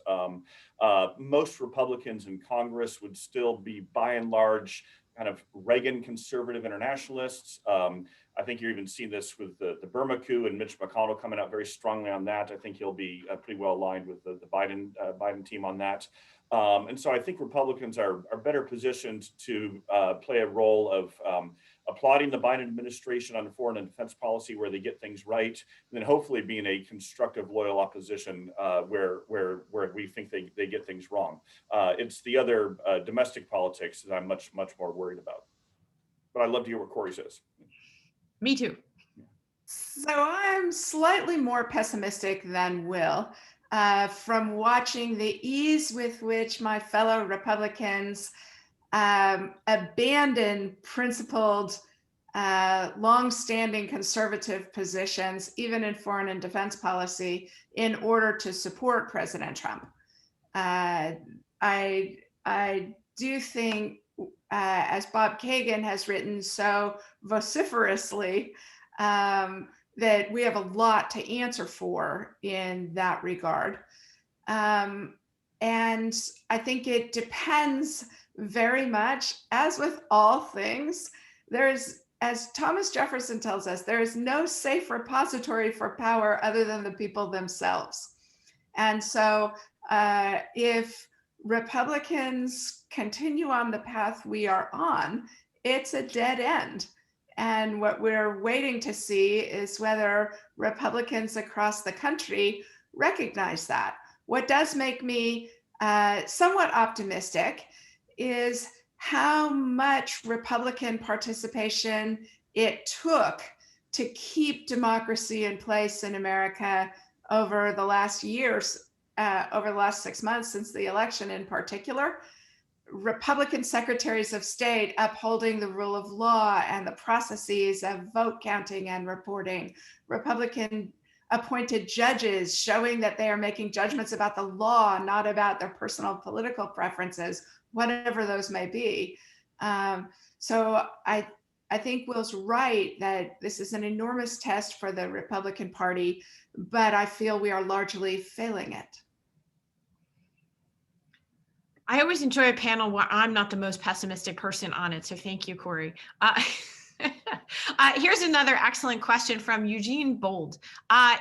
Most Republicans in Congress would still be, by and large, kind of Reagan conservative internationalists. I think you're even seeing this with the Burma coup and Mitch McConnell coming out very strongly on that. I think he'll be pretty well aligned with the Biden team on that. And so I think Republicans are better positioned to play a role of applauding the Biden administration on the foreign and defense policy where they get things right, and then hopefully being a constructive, loyal opposition where we think they get things wrong. It's the other domestic politics that I'm much more worried about. But I'd love to hear what Corey says. Me too. So I'm slightly more pessimistic than Will. From watching the ease with which my fellow Republicans abandon principled, long-standing conservative positions, even in foreign and defense policy, in order to support President Trump. I do think, as Bob Kagan has written so vociferously, that we have a lot to answer for in that regard. And I think it depends very much, as with all things, as Thomas Jefferson tells us, there is no safe repository for power other than the people themselves. And so if Republicans continue on the path we are on, it's a dead end. And what we're waiting to see is whether Republicans across the country recognize that. What does make me somewhat optimistic is how much Republican participation it took to keep democracy in place in America over the last years, over the last 6 months since the election in particular. Republican secretaries of state upholding the rule of law and the processes of vote counting and reporting, Republican appointed judges showing that they are making judgments about the law, not about their personal political preferences, whatever those may be. So I think Will's right that this is an enormous test for the Republican Party, but I feel we are largely failing it. I always enjoy a panel where I'm not the most pessimistic person on it. So thank you, Corey. Here's another excellent question from Eugene Bold.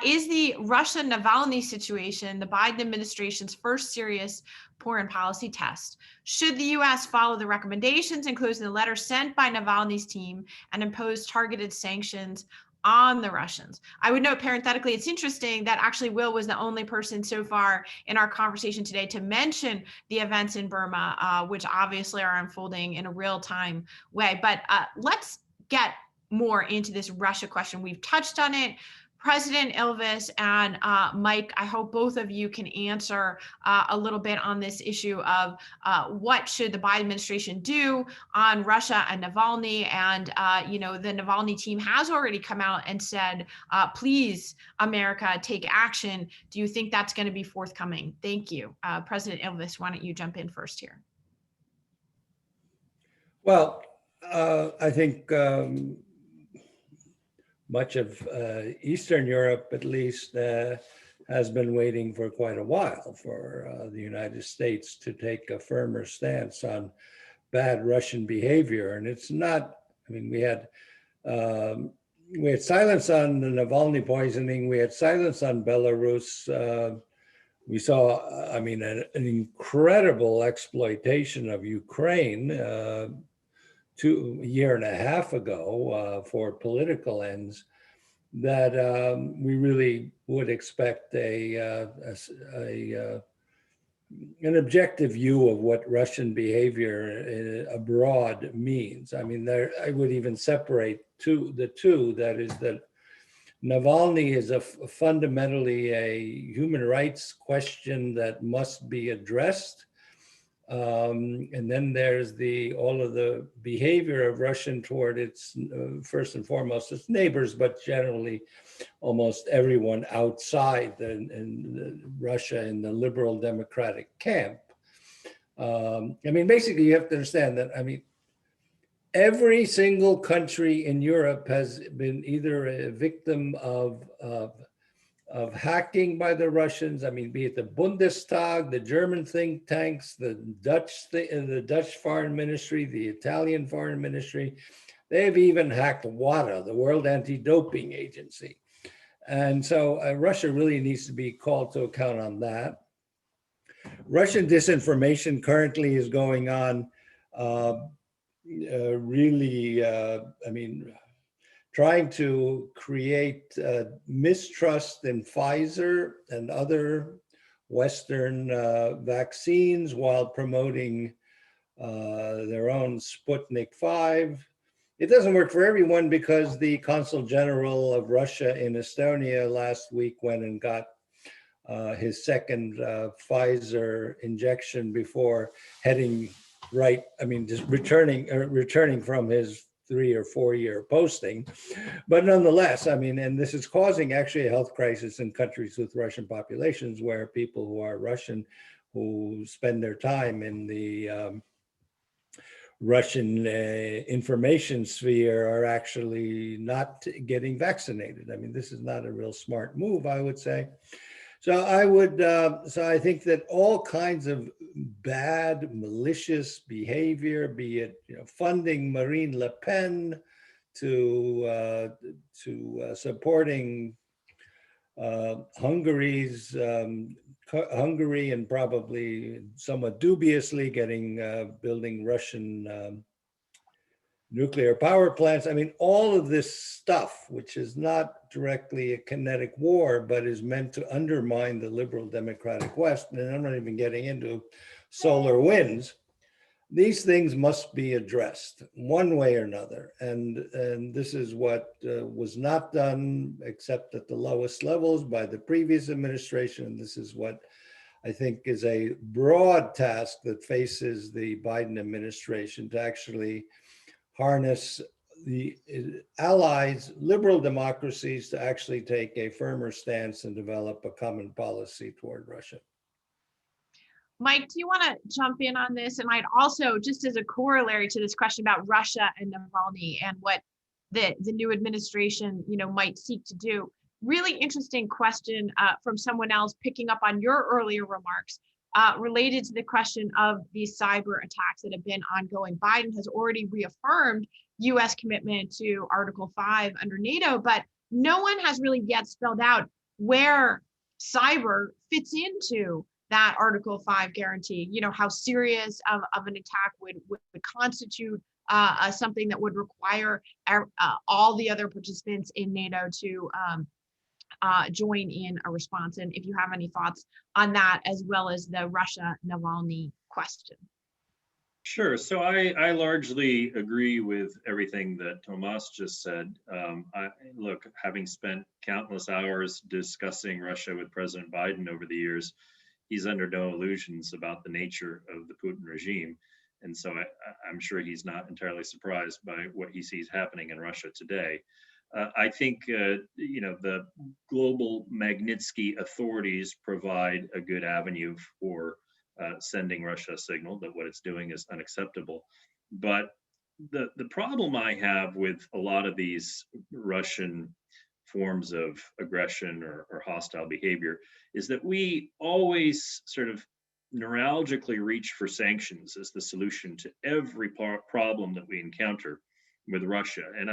Is the Russia-Navalny situation the Biden administration's first serious foreign policy test? Should the U.S. follow the recommendations included in the letter sent by Navalny's team and impose targeted sanctions on the Russians? I would note parenthetically, it's interesting that actually Will was the only person so far in our conversation today to mention the events in Burma, which obviously are unfolding in a real-time way. But let's get more into this Russia question. We've touched on it. President Ilves and Mike, I hope both of you can answer a little bit on this issue of what should the Biden administration do on Russia and Navalny. And, the Navalny team has already come out and said, please, America, take action. Do you think that's going to be forthcoming? Thank you. President Ilves, why don't you jump in first here? Well, I think much of Eastern Europe, at least, has been waiting for quite a while for the United States to take a firmer stance on bad Russian behavior. And it's not, I mean, we had silence on the Navalny poisoning. We had silence on Belarus. We saw, I mean, an incredible exploitation of Ukraine a year and a half ago for political ends that we really would expect an objective view of what Russian behavior abroad means. I mean, I would even separate the two. That is that Navalny is fundamentally a human rights question that must be addressed. And then there's all of the behavior of Russia toward its, first and foremost, its neighbors, but generally almost everyone outside Russia in the liberal democratic camp. I mean, basically you have to understand that, I mean, every single country in Europe has been either a victim of hacking by the Russians. I mean, be it the Bundestag, the German think tanks, the Dutch foreign ministry, the Italian foreign ministry. They've even hacked WADA, the World Anti-Doping Agency. And so Russia really needs to be called to account on that. Russian disinformation currently is going on really, I mean, trying to create mistrust in Pfizer and other Western vaccines while promoting their own Sputnik 5. It doesn't work for everyone because the Consul General of Russia in Estonia last week went and got his second Pfizer injection before heading right, I mean, just returning from his 3 or 4 year posting. But nonetheless, I mean, and this is causing actually a health crisis in countries with Russian populations where people who are Russian, who spend their time in the Russian information sphere, are actually not getting vaccinated. I mean, this is not a real smart move, I would say. So I think that all kinds of bad, malicious behavior, be it funding Marine Le Pen, to supporting Hungary and probably somewhat dubiously building Russian nuclear power plants. I mean, all of this stuff, which is not directly a kinetic war, but is meant to undermine the liberal democratic West. And I'm not even getting into solar winds. These things must be addressed one way or another. And this is what was not done, except at the lowest levels, by the previous administration. And this is what I think is a broad task that faces the Biden administration, to actually harness the allies, liberal democracies, to actually take a firmer stance and develop a common policy toward Russia. Mike, do you want to jump in on this? And I'd also, just as a corollary to this question about Russia and Navalny and what the new administration, might seek to do. Really interesting question from someone else, picking up on your earlier remarks related to the question of these cyber attacks that have been ongoing. Biden has already reaffirmed U.S. commitment to Article 5 under NATO, but no one has really yet spelled out where cyber fits into that Article 5 guarantee. How serious of an attack would constitute something that would require all the other participants in NATO to join in a response. And if you have any thoughts on that, as well as the Russia-Navalny question. Sure. So I largely agree with everything that Tomas just said. Look, having spent countless hours discussing Russia with President Biden over the years, he's under no illusions about the nature of the Putin regime. And so I'm sure he's not entirely surprised by what he sees happening in Russia today. I think, the global Magnitsky authorities provide a good avenue for sending Russia a signal that what it's doing is unacceptable. But the problem I have with a lot of these Russian forms of aggression or hostile behavior is that we always sort of neuralgically reach for sanctions as the solution to every problem that we encounter with Russia. And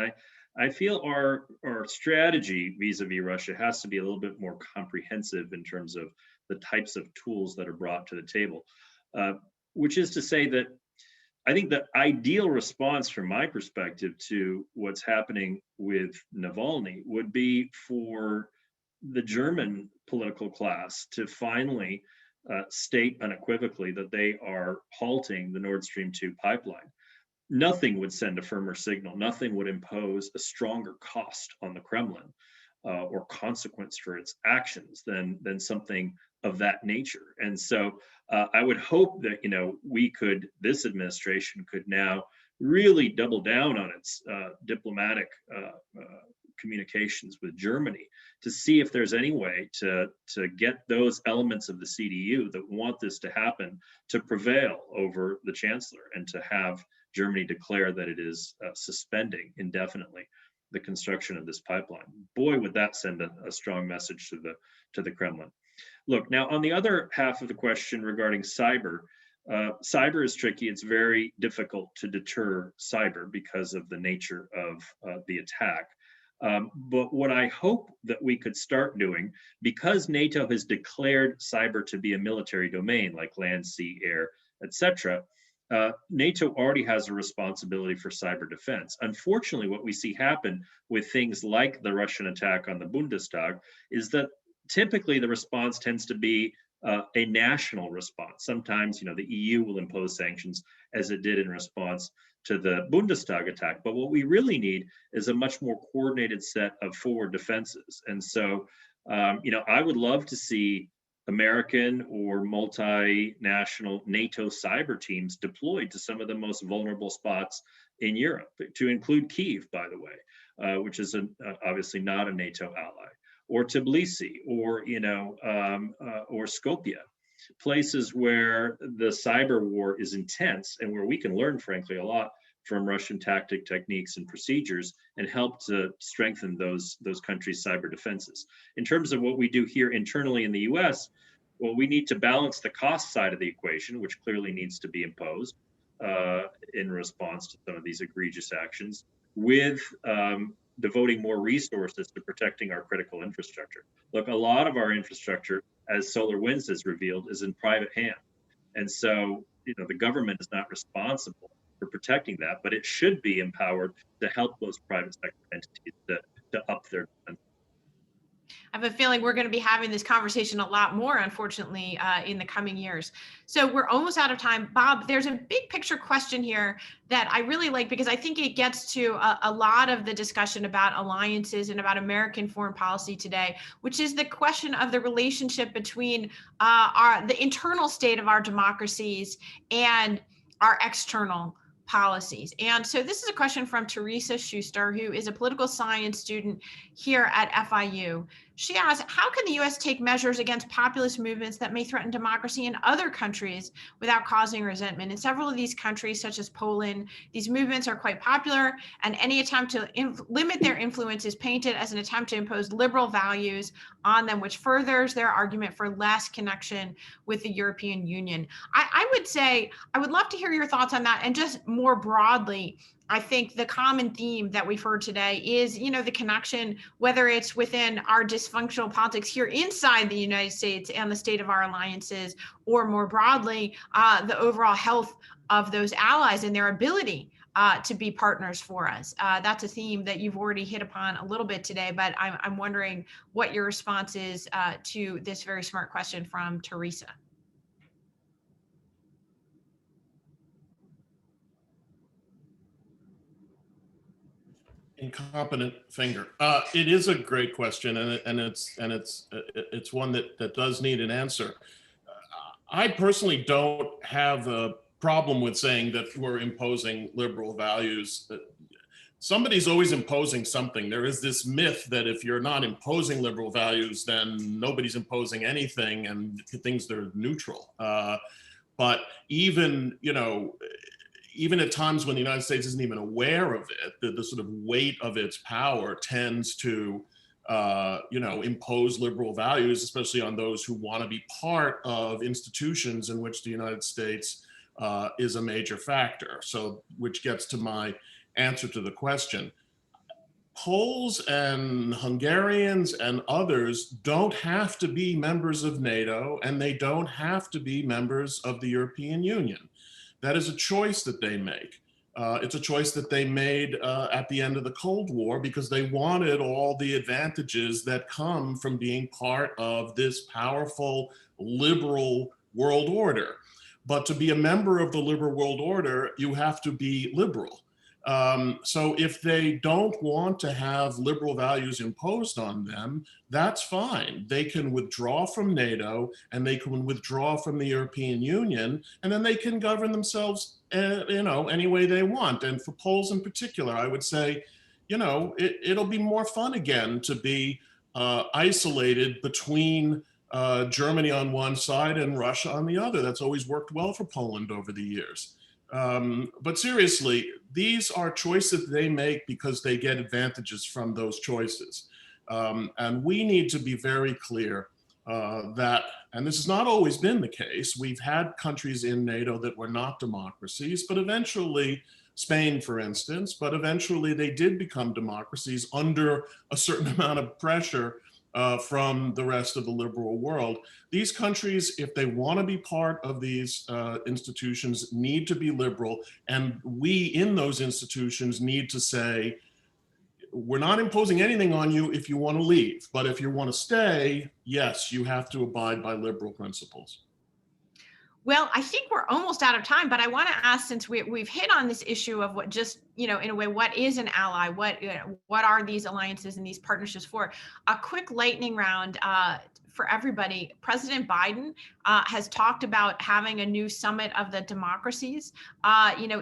I feel our strategy vis-a-vis Russia has to be a little bit more comprehensive in terms of the types of tools that are brought to the table, which is to say that I think the ideal response from my perspective to what's happening with Navalny would be for the German political class to finally state unequivocally that they are halting the Nord Stream 2 pipeline. Nothing would send a firmer signal. Nothing would impose a stronger cost on the Kremlin or consequence for its actions than something of that nature. And so I would hope that, this administration could now really double down on its diplomatic communications with Germany to see if there's any way to get those elements of the CDU that want this to happen to prevail over the chancellor and to have Germany declare that it is suspending indefinitely the construction of this pipeline. Boy, would that send a strong message to the Kremlin. Look, now on the other half of the question regarding cyber, cyber is tricky. It's very difficult to deter cyber because of the nature of the attack. But what I hope that we could start doing, because NATO has declared cyber to be a military domain like land, sea, air, etc., NATO already has a responsibility for cyber defense. Unfortunately, what we see happen with things like the Russian attack on the Bundestag is that typically the response tends to be a national response. Sometimes, the EU will impose sanctions as it did in response to the Bundestag attack. But what we really need is a much more coordinated set of forward defenses. And so, I would love to see American or multinational NATO cyber teams deployed to some of the most vulnerable spots in Europe, to include Kyiv, by the way, which is obviously not a NATO ally, or Tbilisi, or Skopje, places where the cyber war is intense and where we can learn, frankly, a lot from Russian tactic, techniques, and procedures, and help to strengthen those countries' cyber defenses. In terms of what we do here internally in the US, well, we need to balance the cost side of the equation, which clearly needs to be imposed in response to some of these egregious actions, with devoting more resources to protecting our critical infrastructure. Look, a lot of our infrastructure, as SolarWinds has revealed, is in private hands. And so, the government is not responsible for protecting that, but it should be empowered to help those private sector entities to up their defense. I have a feeling we're going to be having this conversation a lot more, unfortunately, in the coming years. So we're almost out of time. Bob, there's a big picture question here that I really like, because I think it gets to a lot of the discussion about alliances and about American foreign policy today, which is the question of the relationship between the internal state of our democracies and our external policies. And so this is a question from Teresa Schuster, who is a political science student here at FIU. She asks, how can the US take measures against populist movements that may threaten democracy in other countries without causing resentment? In several of these countries, such as Poland, these movements are quite popular, and any attempt to limit their influence is painted as an attempt to impose liberal values on them, which furthers their argument for less connection with the European Union. I would say, I would love to hear your thoughts on that. And just more broadly, I think the common theme that we've heard today is, the connection, whether it's within our dysfunctional politics here inside the United States and the state of our alliances, or more broadly, the overall health of those allies and their ability to be partners for us. That's a theme that you've already hit upon a little bit today, but I'm wondering what your response is to this very smart question from Teresa. Incompetent finger. It is a great question, and it's one that does need an answer. I personally don't have a problem with saying that we're imposing liberal values. Somebody's always imposing something. There is this myth that if you're not imposing liberal values, then nobody's imposing anything, and things are neutral. But even even at times when the United States isn't even aware of it, the sort of weight of its power tends to, impose liberal values, especially on those who want to be part of institutions in which the United States is a major factor. So, which gets to my answer to the question. Poles and Hungarians and others don't have to be members of NATO, and they don't have to be members of the European Union. That is a choice that they make. It's a choice that they made at the end of the Cold War because they wanted all the advantages that come from being part of this powerful liberal world order. But to be a member of the liberal world order, you have to be liberal. So if they don't want to have liberal values imposed on them, that's fine. They can withdraw from NATO and they can withdraw from the European Union, and then they can govern themselves, any way they want. And for Poles in particular, I would say, it'll be more fun again to be isolated between Germany on one side and Russia on the other. That's always worked well for Poland over the years. But seriously, these are choices they make because they get advantages from those choices. And we need to be very clear that, and this has not always been the case, we've had countries in NATO that were not democracies, but eventually, Spain, for instance, but eventually they did become democracies under a certain amount of pressure from the rest of the liberal world. These countries, if they want to be part of these institutions, need to be liberal. And we in those institutions need to say, we're not imposing anything on you if you want to leave. But if you want to stay, yes, you have to abide by liberal principles. Well, I think we're almost out of time, but I want to ask, since we've hit on this issue of what just, in a way, what is an ally? What are these alliances and these partnerships for? A quick lightning round for everybody. President Biden has talked about having a new summit of the democracies.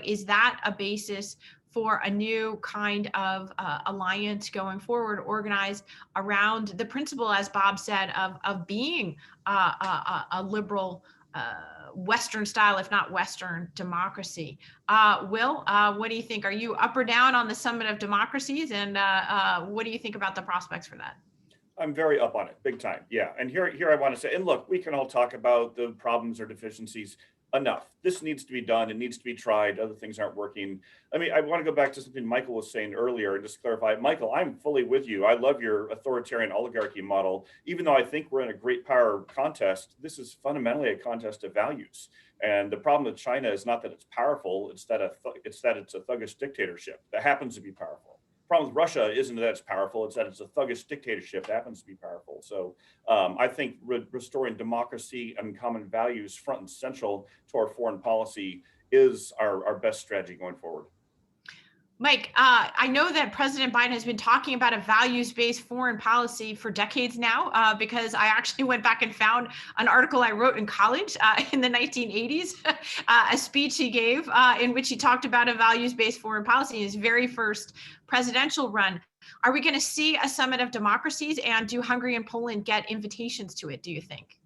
Is that a basis for a new kind of alliance going forward, organized around the principle, as Bob said, of being a liberal Western style, if not Western democracy? Will, what do you think? Are you up or down on the Summit of Democracies? And what do you think about the prospects for that? I'm very up on it, big time. Yeah. And here I want to say, and look, we can all talk about the problems or deficiencies. Enough. This needs to be done. It needs to be tried. Other things aren't working. I want to go back to something Michael was saying earlier and just clarify. Michael, I'm fully with you. I love your authoritarian oligarchy model. Even though I think we're in a great power contest, this is fundamentally a contest of values. And the problem with China is not that it's powerful, it's that it's a thuggish dictatorship that happens to be powerful. The problem with Russia isn't that it's powerful, it's that it's a thuggish dictatorship that happens to be powerful. So I think restoring democracy and common values front and central to our foreign policy is our best strategy going forward. Mike, I know that President Biden has been talking about a values-based foreign policy for decades now, because I actually went back and found an article I wrote in college in the 1980s, a speech he gave in which he talked about a values-based foreign policy in his very first presidential run. Are we going to see a summit of democracies, and do Hungary and Poland get invitations to it, do you think?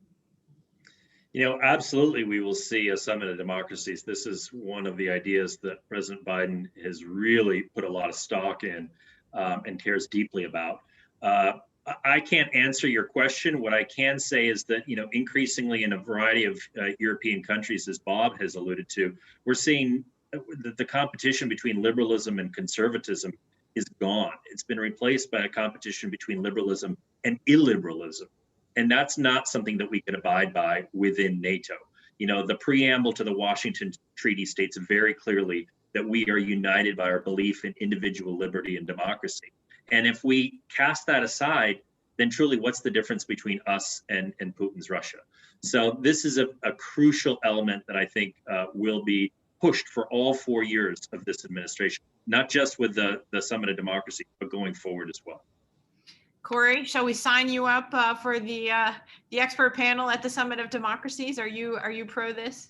Absolutely, we will see a summit of democracies. This is one of the ideas that President Biden has really put a lot of stock in and cares deeply about. I can't answer your question. What I can say is that, increasingly in a variety of European countries, as Bob has alluded to, we're seeing the competition between liberalism and conservatism is gone. It's been replaced by a competition between liberalism and illiberalism. And that's not something that we can abide by within NATO. The preamble to the Washington Treaty states very clearly that we are united by our belief in individual liberty and democracy. And if we cast that aside, then truly what's the difference between us and Putin's Russia? So this is a crucial element that I think will be pushed for all 4 years of this administration, not just with the Summit of Democracy, but going forward as well. Corey, shall we sign you up for the expert panel at the Summit of Democracies? Are you pro this?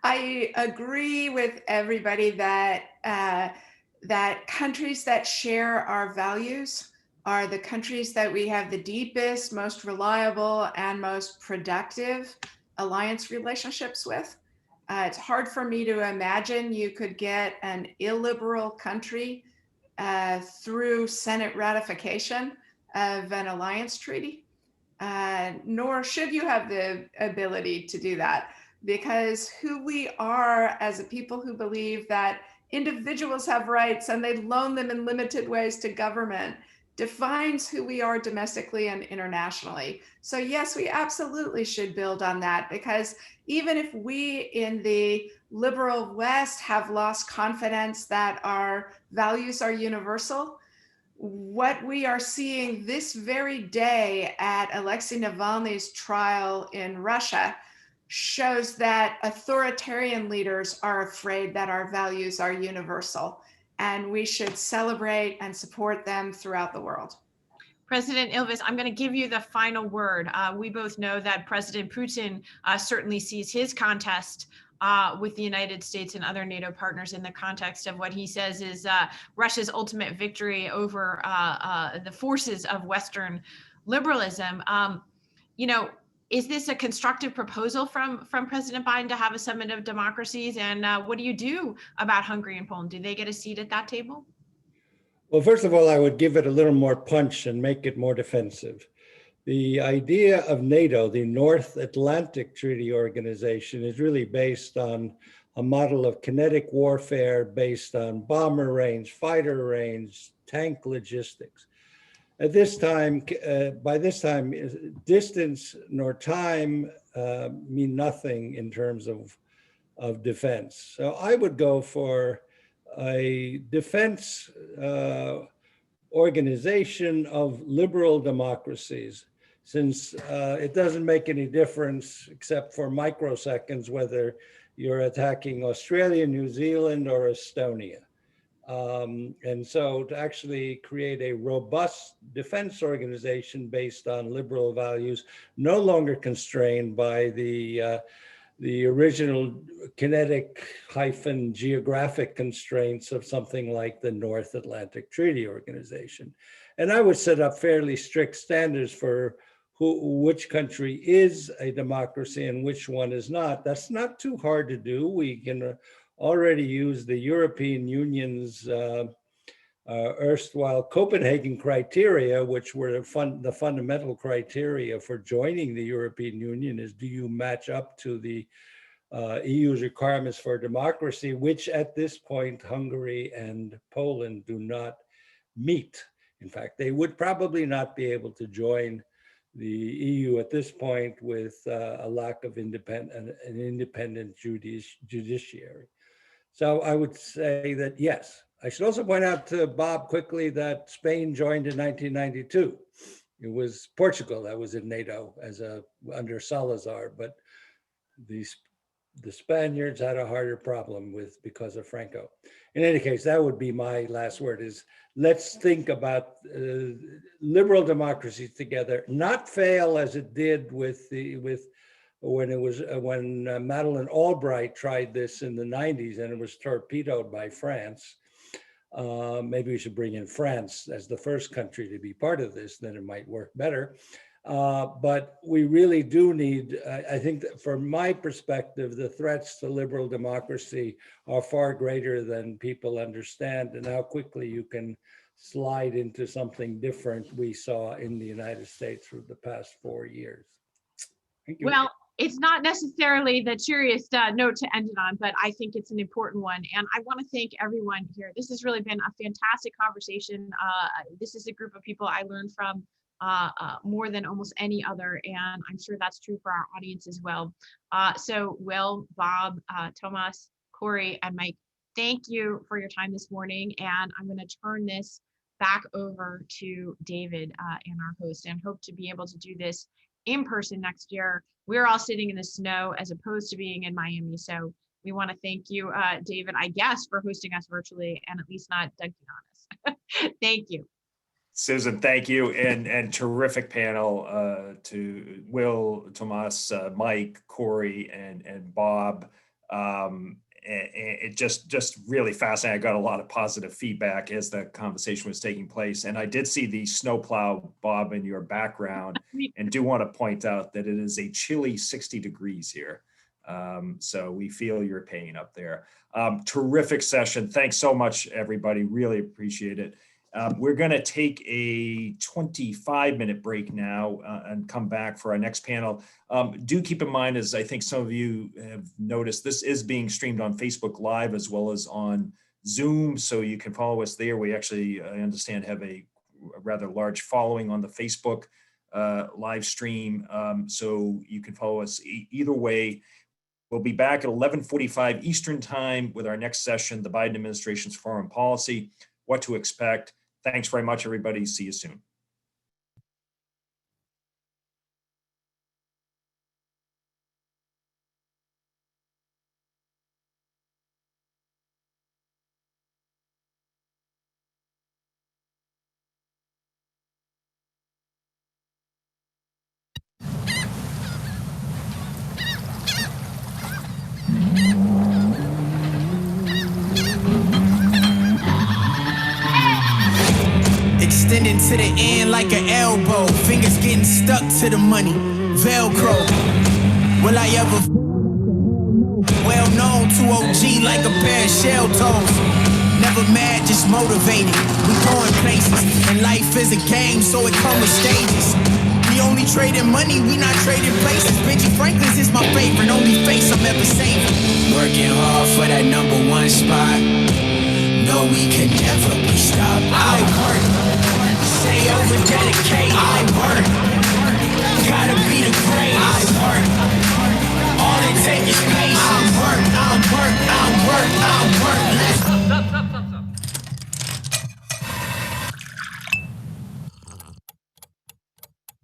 I agree with everybody that that countries that share our values are the countries that we have the deepest, most reliable, and most productive alliance relationships with. It's hard for me to imagine you could get an illiberal country through Senate ratification of an alliance treaty, nor should you have the ability to do that, because who we are as a people who believe that individuals have rights and they loan them in limited ways to government defines who we are domestically and internationally. So yes, we absolutely should build on that, because even if we in the liberal West have lost confidence that our values are universal, what we are seeing this very day at Alexei Navalny's trial in Russia shows that authoritarian leaders are afraid that our values are universal, and we should celebrate and support them throughout the world. President Ilves, I'm going to give you the final word. We both know that President Putin certainly sees his contest with the United States and other NATO partners in the context of what he says is Russia's ultimate victory over the forces of Western liberalism. You know, is this a constructive proposal from President Biden to have a summit of democracies? And what do you do about Hungary and Poland? Do they get a seat at that table? Well, first of all, I would give it a little more punch and make it more defensive. The idea of NATO, the North Atlantic Treaty Organization, is really based on a model of kinetic warfare based on bomber range, fighter range, tank logistics. At this time, by this time, distance nor time mean nothing in terms of defense. So I would go for a defense organization of liberal democracies, since it doesn't make any difference except for microseconds whether you're attacking Australia, New Zealand, or Estonia. And so to actually create a robust defense organization based on liberal values, no longer constrained by the original kinetic - geographic constraints of something like the North Atlantic Treaty Organization. And I would set up fairly strict standards for which country is a democracy and which one is not. That's not too hard to do. We can already use the European Union's erstwhile Copenhagen criteria, which were the fundamental criteria for joining the European Union, is do you match up to the EU's requirements for democracy, which at this point Hungary and Poland do not meet. In fact, they would probably not be able to join the EU at this point with a lack of an independent judiciary. So I would say that yes. I should also point out to Bob quickly that Spain joined in 1992. It was Portugal that was in NATO under Salazar, but the Spaniards had a harder problem because of Franco. In any case, that would be my last word: is let's think about liberal democracies together, not fail as it did when Madeleine Albright tried this in the 90s and it was torpedoed by France. Maybe we should bring in France as the first country to be part of this, then it might work better. But we really do need, I think that from my perspective, the threats to liberal democracy are far greater than people understand, and how quickly you can slide into something different we saw in the United States for the past 4 years. Thank you. Well, it's not necessarily the cheeriest note to end it on, but I think it's an important one. And I want to thank everyone here. This has really been a fantastic conversation. This is a group of people I learned from more than almost any other, and I'm sure that's true for our audience as well. So Will, Bob, Tomas, Corey, and Mike, thank you for your time this morning. And I'm going to turn this back over to David and our host, and hope to be able to do this in person next year. We're all sitting in the snow as opposed to being in Miami. So we want to thank you, David, I guess, for hosting us virtually and at least not dunking on us. Thank you. Susan, thank you, and terrific panel to Will, Tomas, Mike, Corey, and Bob. It just really fascinating. I got a lot of positive feedback as the conversation was taking place, and I did see the snowplow, Bob, in your background, and do want to point out that it is a chilly 60 degrees here. So we feel your pain up there. Terrific session. Thanks so much, everybody. Really appreciate it. We're going to take a 25-minute break now and come back for our next panel. Do keep in mind, as I think some of you have noticed, this is being streamed on Facebook Live as well as on Zoom, so you can follow us there. We actually, I understand, have a rather large following on the Facebook live stream, so you can follow us either way. We'll be back at 11:45 Eastern Time with our next session, the Biden administration's foreign policy, what to expect. Thanks very much, everybody. See you soon. Extending to the end like an elbow, fingers getting stuck to the money, Velcro. Will I ever? Well known to OG like a pair of shell toes. Never mad, just motivated. We going places, and life is a game, so it comes with stages. We only trading money, we not trading places. Benji Franklin's is my favorite, only face I'm ever saving. Working hard for that #1 spot. No, we can never be stopped. I work, stay over dedicated. I work, gotta be the greatest. I work, all it takes is patience. I work, I work, I work, I work. Let's go.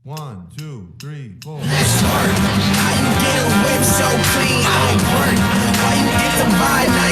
One, two, three, four. Let's work. How you get a whip so clean? I work. Why you get the vibe?